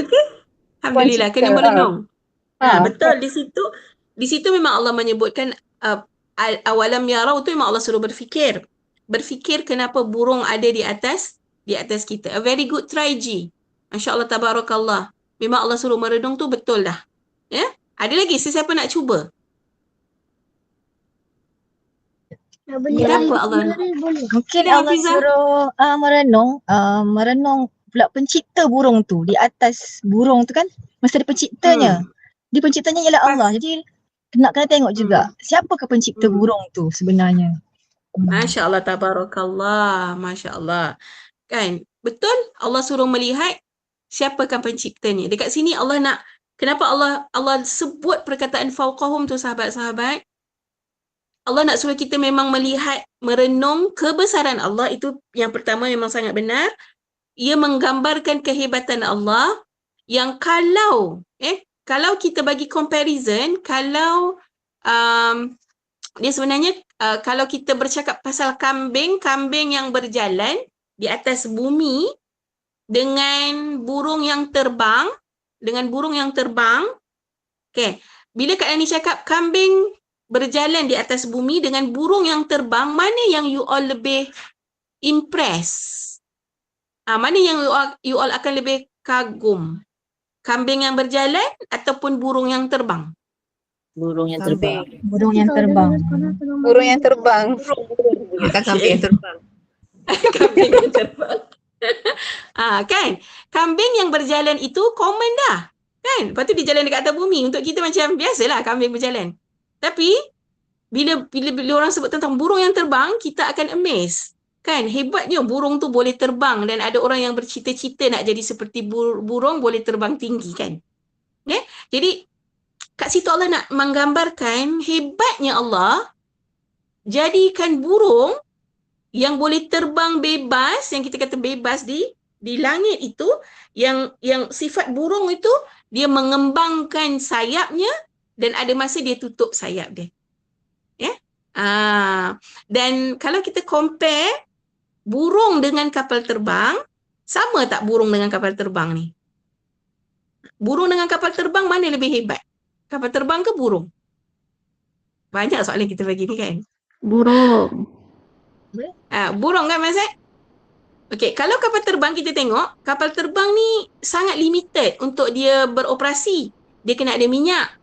Alhamdulillah kena merenung. Betul, di situ memang Allah menyebutkan awalam yarau tu memang Allah suruh berfikir. Berfikir kenapa burung ada di atas kita. A very good try, Ji. Masya-Allah, tabarakallah. Memang Allah suruh merenung tu betul dah. Ya? Ada lagi sesiapa nak cuba? Kenapa Allah? Mungkin Allah suruh merenung pula pencipta burung tu. Di atas burung tu kan mesti ada penciptanya. Dia penciptanya ialah Allah. Jadi kena tengok juga siapakah pencipta burung tu sebenarnya. Masya Allah, tabarakallah. Masya Allah. Kan? Betul, Allah suruh melihat siapakah penciptanya. Dekat sini Allah nak, kenapa Allah sebut perkataan fawqahum tu, sahabat-sahabat? Allah nak suruh kita memang melihat, merenung kebesaran Allah. Itu yang pertama memang sangat benar. Ia menggambarkan kehebatan Allah yang kalau kita bagi comparison, kalau dia sebenarnya kalau kita bercakap pasal kambing yang berjalan di atas bumi dengan burung yang terbang, okay. Bila Kak Dani cakap kambing berjalan di atas bumi dengan burung yang terbang, mana yang you all lebih impress? Mana yang you all akan lebih kagum? Kambing yang berjalan ataupun burung yang terbang? Burung yang terbang. Burung yang terbang. Burung yang terbang. Bukan kambing yang terbang. Kambing yang terbang. Kan? Kambing yang berjalan itu common dah. Kan? Lepas tu dia jalan dekat atas bumi. Untuk kita macam biasalah kambing berjalan. Tapi bila orang sebut tentang burung yang terbang, kita akan amazed. Kan? Hebatnya burung tu boleh terbang dan ada orang yang bercita-cita nak jadi seperti burung boleh terbang tinggi kan. Okay? Jadi kat situ Allah nak menggambarkan hebatnya Allah jadikan burung yang boleh terbang bebas, yang kita kata bebas di langit itu, yang sifat burung itu dia mengembangkan sayapnya dan ada masa dia tutup sayap dia. Ya? Dan kalau kita compare burung dengan kapal terbang, sama tak burung dengan kapal terbang ni? Burung dengan kapal terbang mana lebih hebat? Kapal terbang ke burung? Banyak soalan kita bagi ni kan? Burung. Burung kan Mas? Okey, kalau kapal terbang kita tengok, kapal terbang ni sangat limited untuk dia beroperasi. Dia kena ada minyak.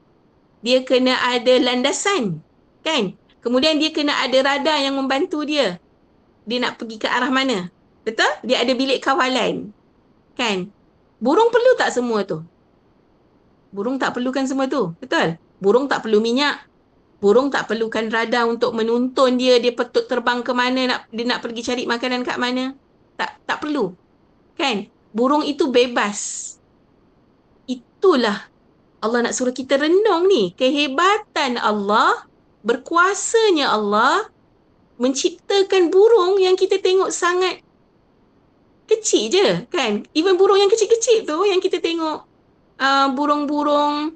Dia kena ada landasan. Kan? Kemudian dia kena ada radar yang membantu dia. Dia nak pergi ke arah mana. Betul? Dia ada bilik kawalan. Kan? Burung perlu tak semua tu? Burung tak perlukan semua tu. Betul? Burung tak perlu minyak. Burung tak perlukan radar untuk menuntun dia patut terbang ke mana, dia nak pergi cari makanan kat mana. Tak perlu. Kan? Burung itu bebas. Itulah Allah nak suruh kita renung ni. Kehebatan Allah, berkuasanya Allah menciptakan burung yang kita tengok sangat kecil je kan. Even burung yang kecil-kecil tu yang kita tengok, burung-burung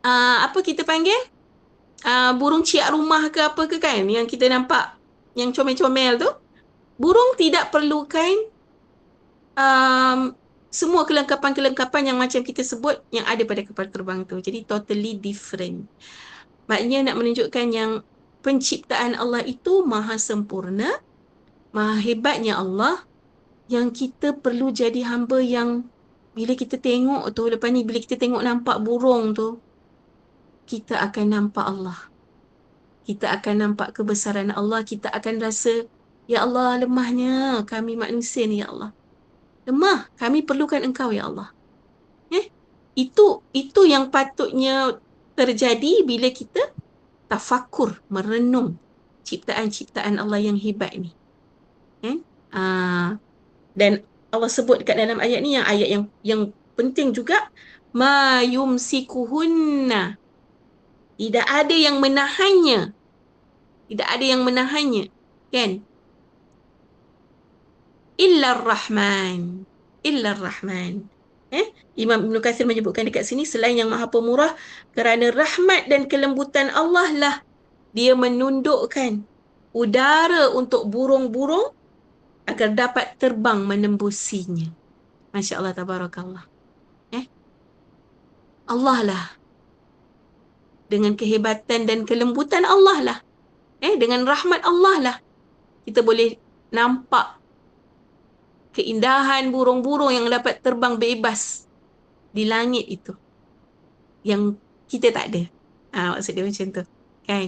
apa kita panggil? Burung ciak rumah ke apa ke kan, yang kita nampak yang comel-comel tu, burung tidak perlukan semua kelengkapan-kelengkapan yang macam kita sebut yang ada pada kapal terbang tu. Jadi totally different. Maknanya nak menunjukkan yang penciptaan Allah itu maha sempurna, maha hebatnya Allah, yang kita perlu jadi hamba yang bila kita tengok tu, lepas ni bila kita tengok nampak burung tu, kita akan nampak Allah. Kita akan nampak kebesaran Allah. Kita akan rasa, ya Allah, lemahnya kami manusia ni, ya Allah. Lemah, kami perlukan Engkau, ya Allah. Itu yang patutnya terjadi bila kita tafakur, merenung ciptaan-ciptaan Allah yang hebat ni. Dan Allah sebut dekat dalam ayat ni, yang ayat yang penting juga, ma yumsikuhunna. Tidak ada yang menahannya. Tidak ada yang menahannya. Kan? Illa Ar-Rahman. Illa Ar-Rahman. Imam Ibn Kathir menyebutkan dekat sini, selain yang maha pemurah, kerana rahmat dan kelembutan Allah lah dia menundukkan udara untuk burung-burung agar dapat terbang menembusinya. Masya Allah, tabarakallah. Allah lah. Dengan kehebatan dan kelembutan Allah lah. Dengan rahmat Allah lah. Kita boleh nampak keindahan burung-burung yang dapat terbang bebas di langit itu. Yang kita tak ada. Maksud dia macam tu. Kan?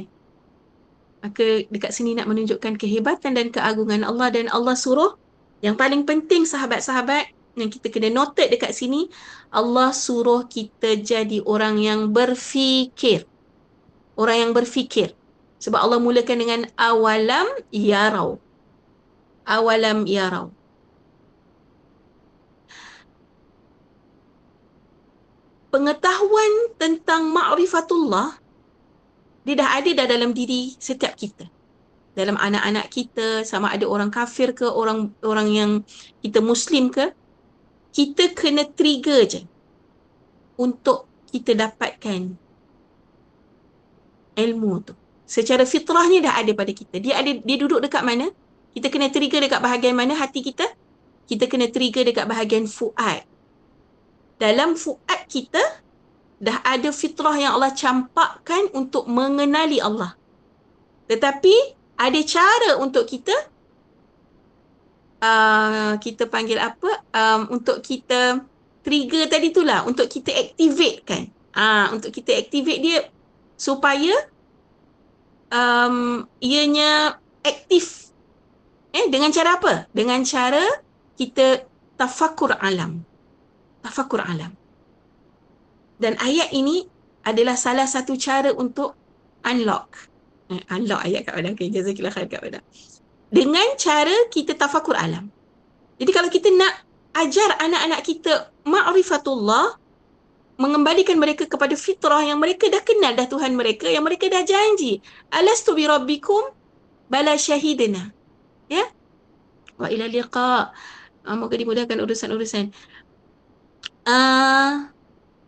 Maka dekat sini nak menunjukkan kehebatan dan keagungan Allah. Dan Allah suruh, yang paling penting sahabat-sahabat, yang kita kena noted dekat sini, Allah suruh kita jadi orang yang berfikir. Orang yang berfikir. Sebab Allah mulakan dengan awalam yarau. Awalam yarau. Pengetahuan tentang ma'rifatullah, dia dah ada dah dalam diri setiap kita. Dalam anak-anak kita, sama ada orang kafir ke, orang yang kita Muslim ke, kita kena trigger je untuk kita dapatkan ilmu tu. Secara fitrahnya dah ada pada kita. Dia duduk dekat mana? Kita kena trigger dekat bahagian mana hati kita? Kita kena trigger dekat bahagian fuad. Dalam fuad kita, dah ada fitrah yang Allah campakkan untuk mengenali Allah. Tetapi ada cara untuk kita kita panggil apa? Untuk kita trigger tadi itulah, untuk kita activate kan. Untuk kita activate dia supaya ianya aktif. Dengan cara apa? Dengan cara kita tafakur alam. Tafakur alam. Dan ayat ini adalah salah satu cara untuk unlock. Unlock ayat Kak Wadam. Okay, jazakillah khair Kak Wadam. Dengan cara kita tafakur alam. Jadi kalau kita nak ajar anak-anak kita ma'rifatullah, mengembalikan mereka kepada fitrah yang mereka dah kenal dah Tuhan mereka, yang mereka dah janji. Alastu bi rabbikum bala syahidina. Ya? Wa ila liqa. Moga dimudahkan urusan-urusan.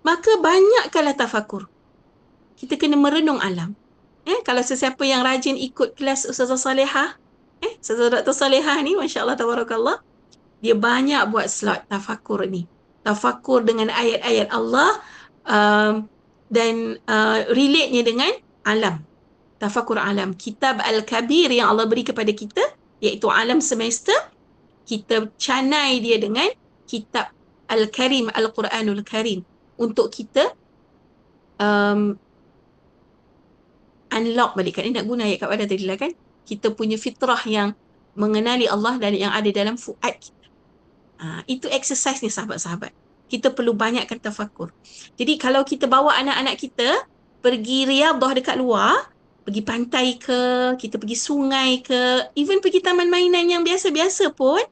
Maka banyakkanlah tafakur. Kita kena merenung alam. Kalau sesiapa yang rajin ikut kelas Ustazah Salihah, Ustazah Dr. Salihah ni, Masya Allah, tabarakallah, dia banyak buat slot tafakur ni. Tafakur dengan ayat-ayat Allah dan relate-nya dengan alam. Tafakur alam. Kitab Al-Kabir yang Allah beri kepada kita, iaitu alam semesta, kita canai dia dengan kitab Al-Karim, Al-Quranul Karim, untuk kita unlock balik. Kan nak guna ayat kat pada tadi lah kan. Kita punya fitrah yang mengenali Allah dan yang ada dalam fuad kita. Itu exercise ni sahabat-sahabat. Kita perlu banyakkan tafakur. Jadi kalau kita bawa anak-anak kita pergi riadah dekat luar, pergi pantai ke, kita pergi sungai ke, even pergi taman mainan yang biasa-biasa pun,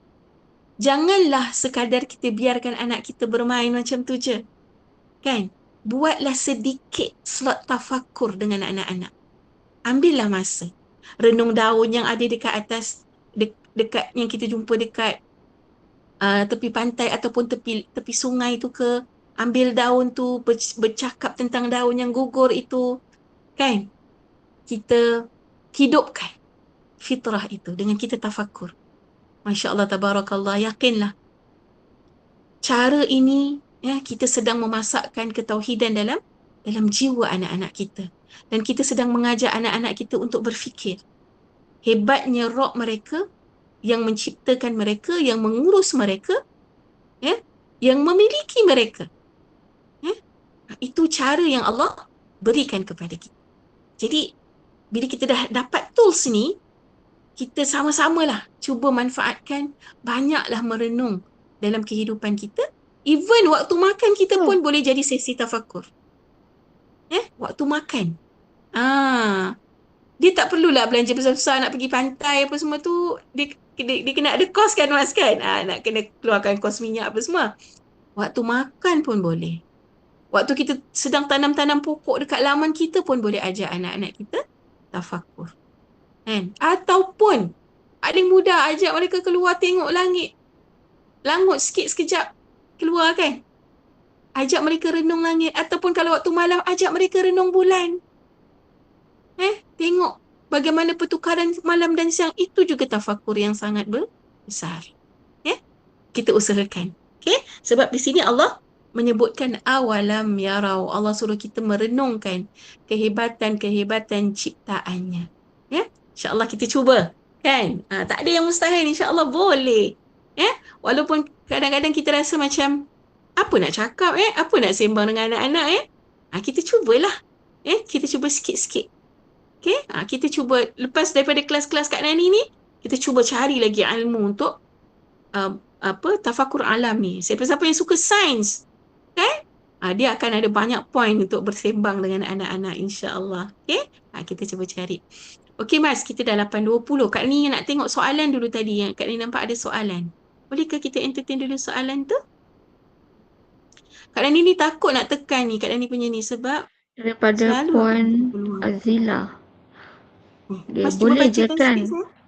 janganlah sekadar kita biarkan anak kita bermain macam tu je. Kan? Buatlah sedikit slot tafakur dengan anak-anak. Ambillah masa. Renung daun yang ada dekat atas, dekat yang kita jumpa dekat tepi pantai ataupun tepi sungai tu ke. Ambil daun tu, bercakap tentang daun yang gugur itu. Kan? Kita hidupkan fitrah itu dengan kita tafakur. Masya Allah, tabarakallah, yakinlah. Cara ini, kita sedang memasakkan ketauhidan dalam jiwa anak-anak kita. Dan kita sedang mengajar anak-anak kita untuk berfikir. Hebatnya Rabb mereka yang menciptakan mereka, yang mengurus mereka, yang memiliki mereka. Itu cara yang Allah berikan kepada kita. Jadi, bila kita dah dapat tools ni, kita sama-samalah cuba manfaatkan, banyaklah merenung dalam kehidupan kita. Even waktu makan kita pun boleh jadi sesi tafakur. Waktu makan. Dia tak perlulah belanja besar-besar nak pergi pantai apa semua tu. Dia kena ada kos kan Mas kan? Nak kena keluarkan kos minyak apa semua. Waktu makan pun boleh. Waktu kita sedang tanam-tanam pokok dekat laman kita pun boleh ajak anak-anak kita tafakur. Kan? Ataupun paling mudah ajak mereka keluar tengok langit. Langut sikit sekejap keluar kan? Ajak mereka renung langit. Ataupun kalau waktu malam ajak mereka renung bulan. Tengok bagaimana pertukaran malam dan siang. Itu juga tafakur yang sangat besar. Kita usahakan. Sebab di sini Allah menyebutkan awalam yarau. Allah suruh kita merenungkan kehebatan-kehebatan ciptaannya. InsyaAllah kita cuba. Kan? Tak ada yang mustahil. InsyaAllah boleh. Walaupun kadang-kadang kita rasa macam apa nak cakap, apa nak sembang dengan anak-anak, kita cubalah. Kita cuba sikit-sikit. Kita cuba, lepas daripada kelas-kelas Kak Nani ni, kita cuba cari lagi ilmu untuk tafakur alam ni. Siapa-siapa yang suka sains, kan? Dia akan ada banyak point untuk bersembang dengan anak-anak, insya-Allah. Kita cuba cari. Okey Mas, kita dah 8.20. Kak Nani nak tengok soalan dulu tadi. Kak Nani nampak ada soalan. Bolehkah kita entertain dulu soalan tu? Kak Nani ni takut nak tekan ni, Kak Nani punya ni, sebab daripada Puan Azila.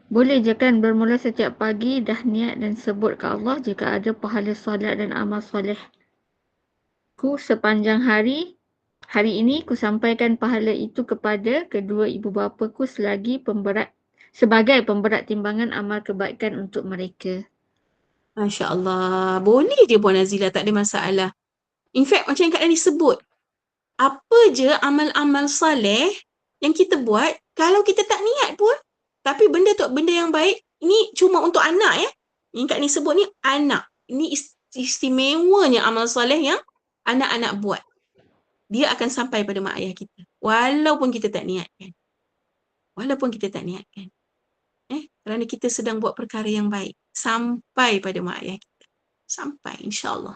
Boleh je kan bermula setiap pagi dah niat dan sebut ke Allah jika ada pahala solat dan amal soleh ku sepanjang hari ini ku sampaikan pahala itu kepada kedua ibu bapaku sebagai pemberat timbangan amal kebaikan untuk mereka. Masya Allah. Boleh je Puan Azila, tak ada masalah. In fact, macam yang Kak Nani sebut, apa je amal-amal soleh yang kita buat, kalau kita tak niat pun, tapi benda tu benda yang baik, ini cuma untuk anak ya. Yang Kak ni sebut ni anak. Ini istimewanya amal soleh yang anak-anak buat. Dia akan sampai pada mak ayah kita. Walaupun kita tak niatkan. Walaupun kita tak niatkan. Kerana kita sedang buat perkara yang baik. Sampai pada mak ayah kita. Sampai insyaAllah.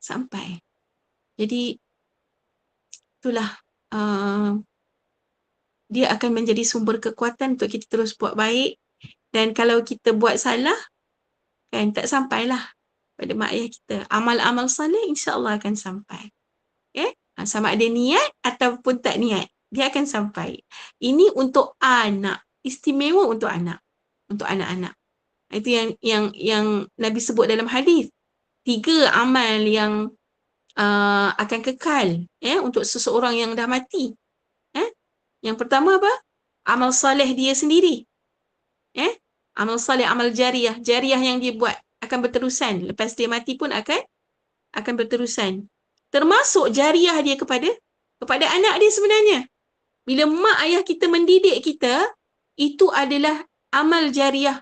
Sampai. Jadi itulah dia akan menjadi sumber kekuatan untuk kita terus buat baik. Dan kalau kita buat salah, kan tak sampailah pada mak ayah kita. Amal-amal salih insya-Allah akan sampai. Sama ada niat ataupun tak niat, dia akan sampai. Ini untuk anak, istimewa untuk anak, untuk anak-anak. Itu yang Nabi sebut dalam hadis. 3 amal yang akan kekal untuk seseorang yang dah mati. Yang pertama apa? Amal soleh dia sendiri. Amal soleh, amal jariah. Jariah yang dia buat akan berterusan. Lepas dia mati pun akan berterusan. Termasuk jariah dia kepada anak dia sebenarnya. Bila mak ayah kita mendidik kita, itu adalah amal jariah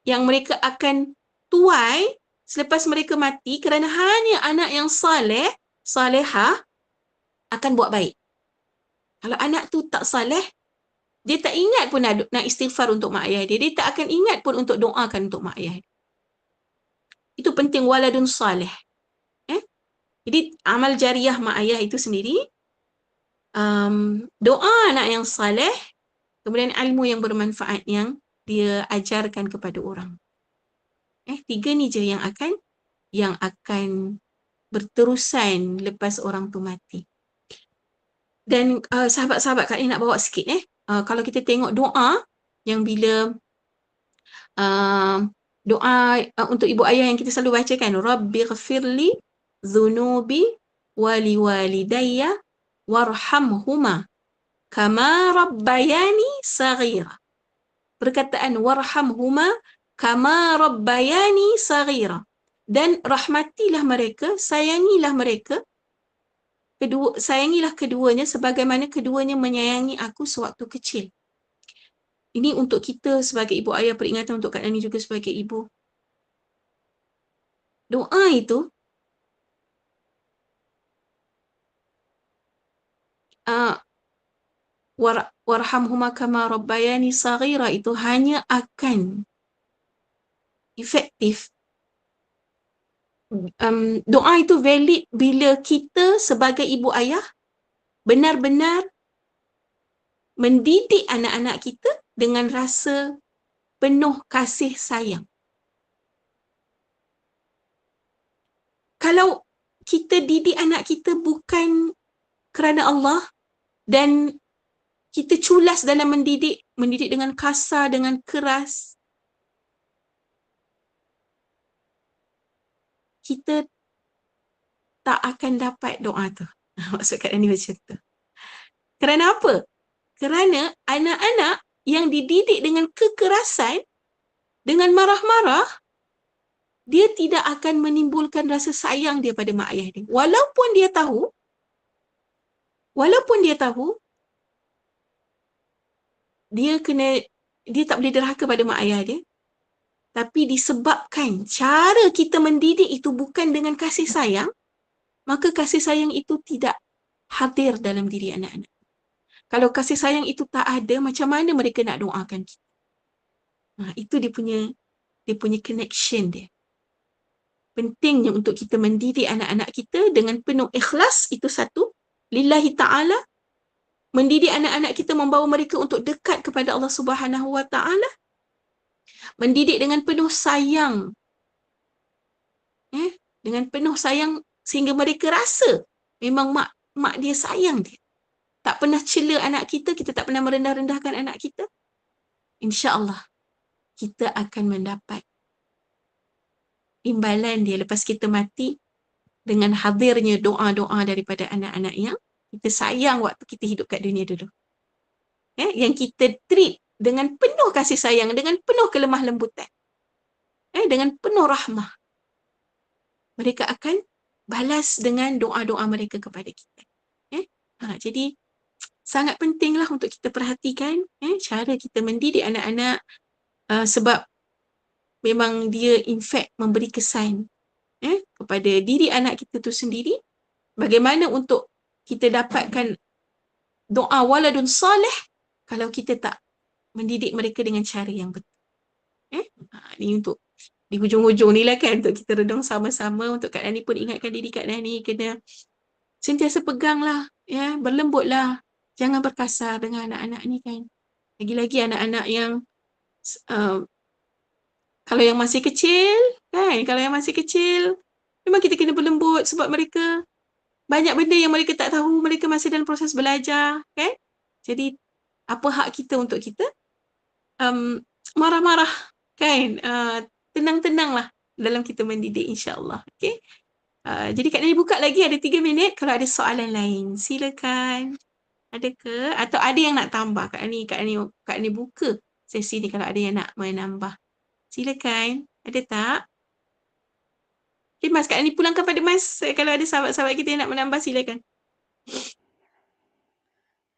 yang mereka akan tuai selepas mereka mati, kerana hanya anak yang saleh, salehah akan buat baik. Kalau anak tu tak saleh, dia tak ingat pun nak istighfar untuk mak ayah dia. Dia tak akan ingat pun untuk doakan untuk mak ayah dia. Itu penting, waladun saleh. Jadi amal jariah mak ayah itu sendiri, doa anak yang saleh, kemudian ilmu yang bermanfaat yang dia ajarkan kepada orang. 3 ni je yang akan berterusan lepas orang tu mati. Dan sahabat-sahabat Kak ni nak bawa sikit kalau kita tengok doa yang bila doa untuk ibu ayah yang kita selalu bacakan, Rabbighfirli dzunubi wali walidayya warhamhuma kama rabbayani saghira. Perkataan warhamhuma kama rabbayani saghira. Dan rahmatilah mereka, sayangilah mereka, sayangilah keduanya sebagaimana keduanya menyayangi aku sewaktu kecil. Ini untuk kita sebagai ibu ayah, peringatan untuk Kak Nani juga sebagai ibu. Doa itu warhamhuma kama rabbayani saghira itu hanya akan efektif. Doa itu valid bila kita sebagai ibu ayah benar-benar mendidik anak-anak kita dengan rasa penuh kasih sayang. Kalau kita didik anak kita bukan kerana Allah dan kita culas dalam mendidik dengan kasar, dengan keras, kita tak akan dapat doa tu. Maksud Kak Nani macam tu. Kerana apa? Kerana anak-anak yang dididik dengan kekerasan, dengan marah-marah, dia tidak akan menimbulkan rasa sayang dia pada mak ayah dia. Walaupun dia tahu, dia tak boleh derhaka pada mak ayah dia, tapi disebabkan cara kita mendidik itu bukan dengan kasih sayang, maka kasih sayang itu tidak hadir dalam diri anak-anak. Kalau kasih sayang itu tak ada, macam mana mereka nak doakan kita? Itu dia punya connection dia. Pentingnya untuk kita mendidik anak-anak kita dengan penuh ikhlas, itu satu. Lillahi ta'ala. Mendidik anak-anak kita, membawa mereka untuk dekat kepada Allah Subhanahu wa ta'ala. Mendidik dengan penuh sayang. Dengan penuh sayang sehingga mereka rasa memang mak dia sayang dia. Tak pernah cela anak kita, kita tak pernah merendah-rendahkan anak kita. InsyaAllah kita akan mendapat imbalan dia lepas kita mati dengan hadirnya doa-doa daripada anak-anak yang kita sayang waktu kita hidup kat dunia dulu. Yang kita treat dengan penuh kasih sayang, dengan penuh kelemah lembutan. Dengan penuh rahmah. Mereka akan balas dengan doa-doa mereka kepada kita. Jadi sangat pentinglah untuk kita perhatikan cara kita mendidik anak-anak, sebab memang dia in fact memberi kesan kepada diri anak kita tu sendiri, bagaimana untuk kita dapatkan doa waladun salih kalau kita tak mendidik mereka dengan cara yang betul. Ni untuk di hujung-hujung ni lah kan, untuk kita redung sama-sama, untuk Kak Nani pun ingatkan diri Kak Nani kena sentiasa peganglah, berlembutlah, jangan berkasar dengan anak-anak ni kan. Lagi-lagi anak-anak yang kalau yang masih kecil kan, memang kita kena berlembut sebab mereka banyak benda yang mereka tak tahu, mereka masih dalam proses belajar kan. Jadi apa hak kita untuk kita marah-marah kan, tenang-tenanglah dalam kita mendidik, insya-Allah. Okey. Jadi Kak Nani buka lagi ada 3 minit kalau ada soalan lain. Silakan. Ada ke? Atau ada yang nak tambah? Kak Nani buka sesi ni kalau ada yang nak menambah. Silakan. Ada tak? Okay, Mas, Kak Nani pulangkan pada Mas. Kalau ada sahabat-sahabat kita yang nak menambah, silakan.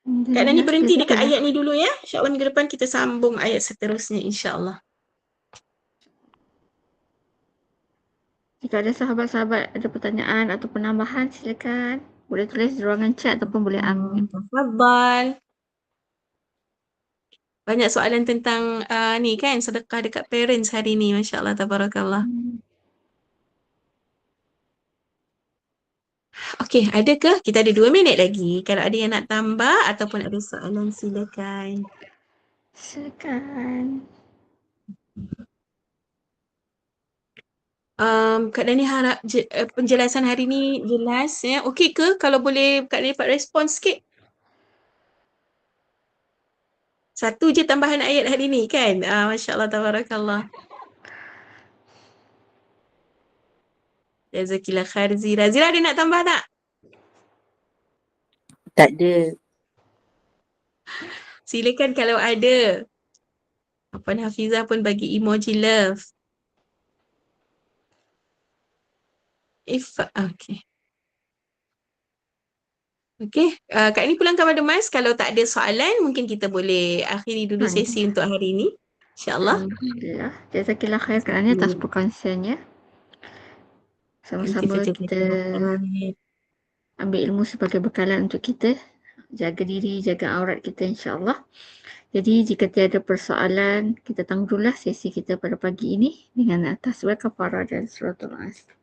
Kak Nani berhenti dekat ayat ni dulu ya. InsyaAllah minggu depan kita sambung ayat seterusnya, insyaAllah. Jika ada sahabat-sahabat ada pertanyaan atau penambahan, silakan. Boleh tulis di ruangan chat ataupun boleh unmute. Tafadhal. Banyak soalan tentang ni kan, sedekah dekat parents hari ni. Masya Allah, tabarakallah. Okey, ada ke? Kita ada 2 minit lagi. Kalau ada yang nak tambah ataupun ada soalan, silakan. Silakan. Kak Nani harap penjelasan hari ni jelas ya. Okey ke kalau boleh Kak Nani dapat respon sikit? Satu je tambahan ayat hari ni kan? Masya Allah, tabarakallah. Jazakillah khair Zira. Zira ada nak tambah tak? Tak ada. Silakan kalau ada. Puan Hafizah pun bagi emoji love. Okay. Okay, Kak ni pulangkan pada Mas. Kalau tak ada soalan, mungkin kita boleh akhiri dulu sesi untuk hari ini. InsyaAllah. Alhamdulillah. Jazakillah khair Kak Nani atas perkongsiannya. Sama-sama kita ambil ilmu sebagai bekalan untuk kita. Jaga diri, jaga aurat kita, insyaAllah. Jadi jika tiada persoalan, kita tangguhlah sesi kita pada pagi ini dengan tasbih kafarah dan suratul Asr.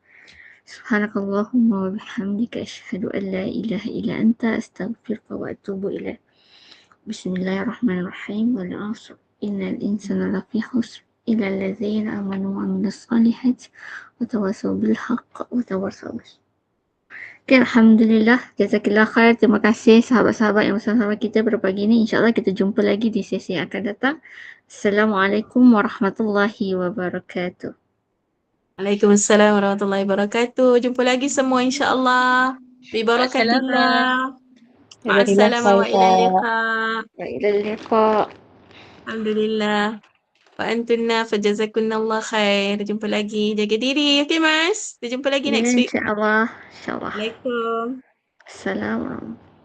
Subhanakallahumma wa bihamdika asyhadu an la ilaha illa anta astaghfiruka wa atubu ilaik. Bismillahirrahmanirrahim. Wal 'asr. Innal insana lafi khusr illa allazina amanu wa 'amilus solihati wa tawassaw bil haqq wa tawassaw bis. Okay, Alhamdulillah. Jazakillah khair. Terima kasih sahabat-sahabat yang bersama kita pada pagi ini. InsyaAllah kita jumpa lagi di sesi yang akan datang. Assalamualaikum warahmatullahi wabarakatuh. Waalaikumsalam warahmatullahi wabarakatuh. Jumpa lagi semua insyaAllah. Bibarakatillah. Ma'assalamah wa ila liqa'. Wa ila liqa'. Alhamdulillah. Wa antunna fajazakunallah khair. Jumpa lagi. Jaga diri. Okay Mas? Kita jumpa lagi next week. InsyaAllah. InsyaAllah. Assalamualaikum. Assalamualaikum.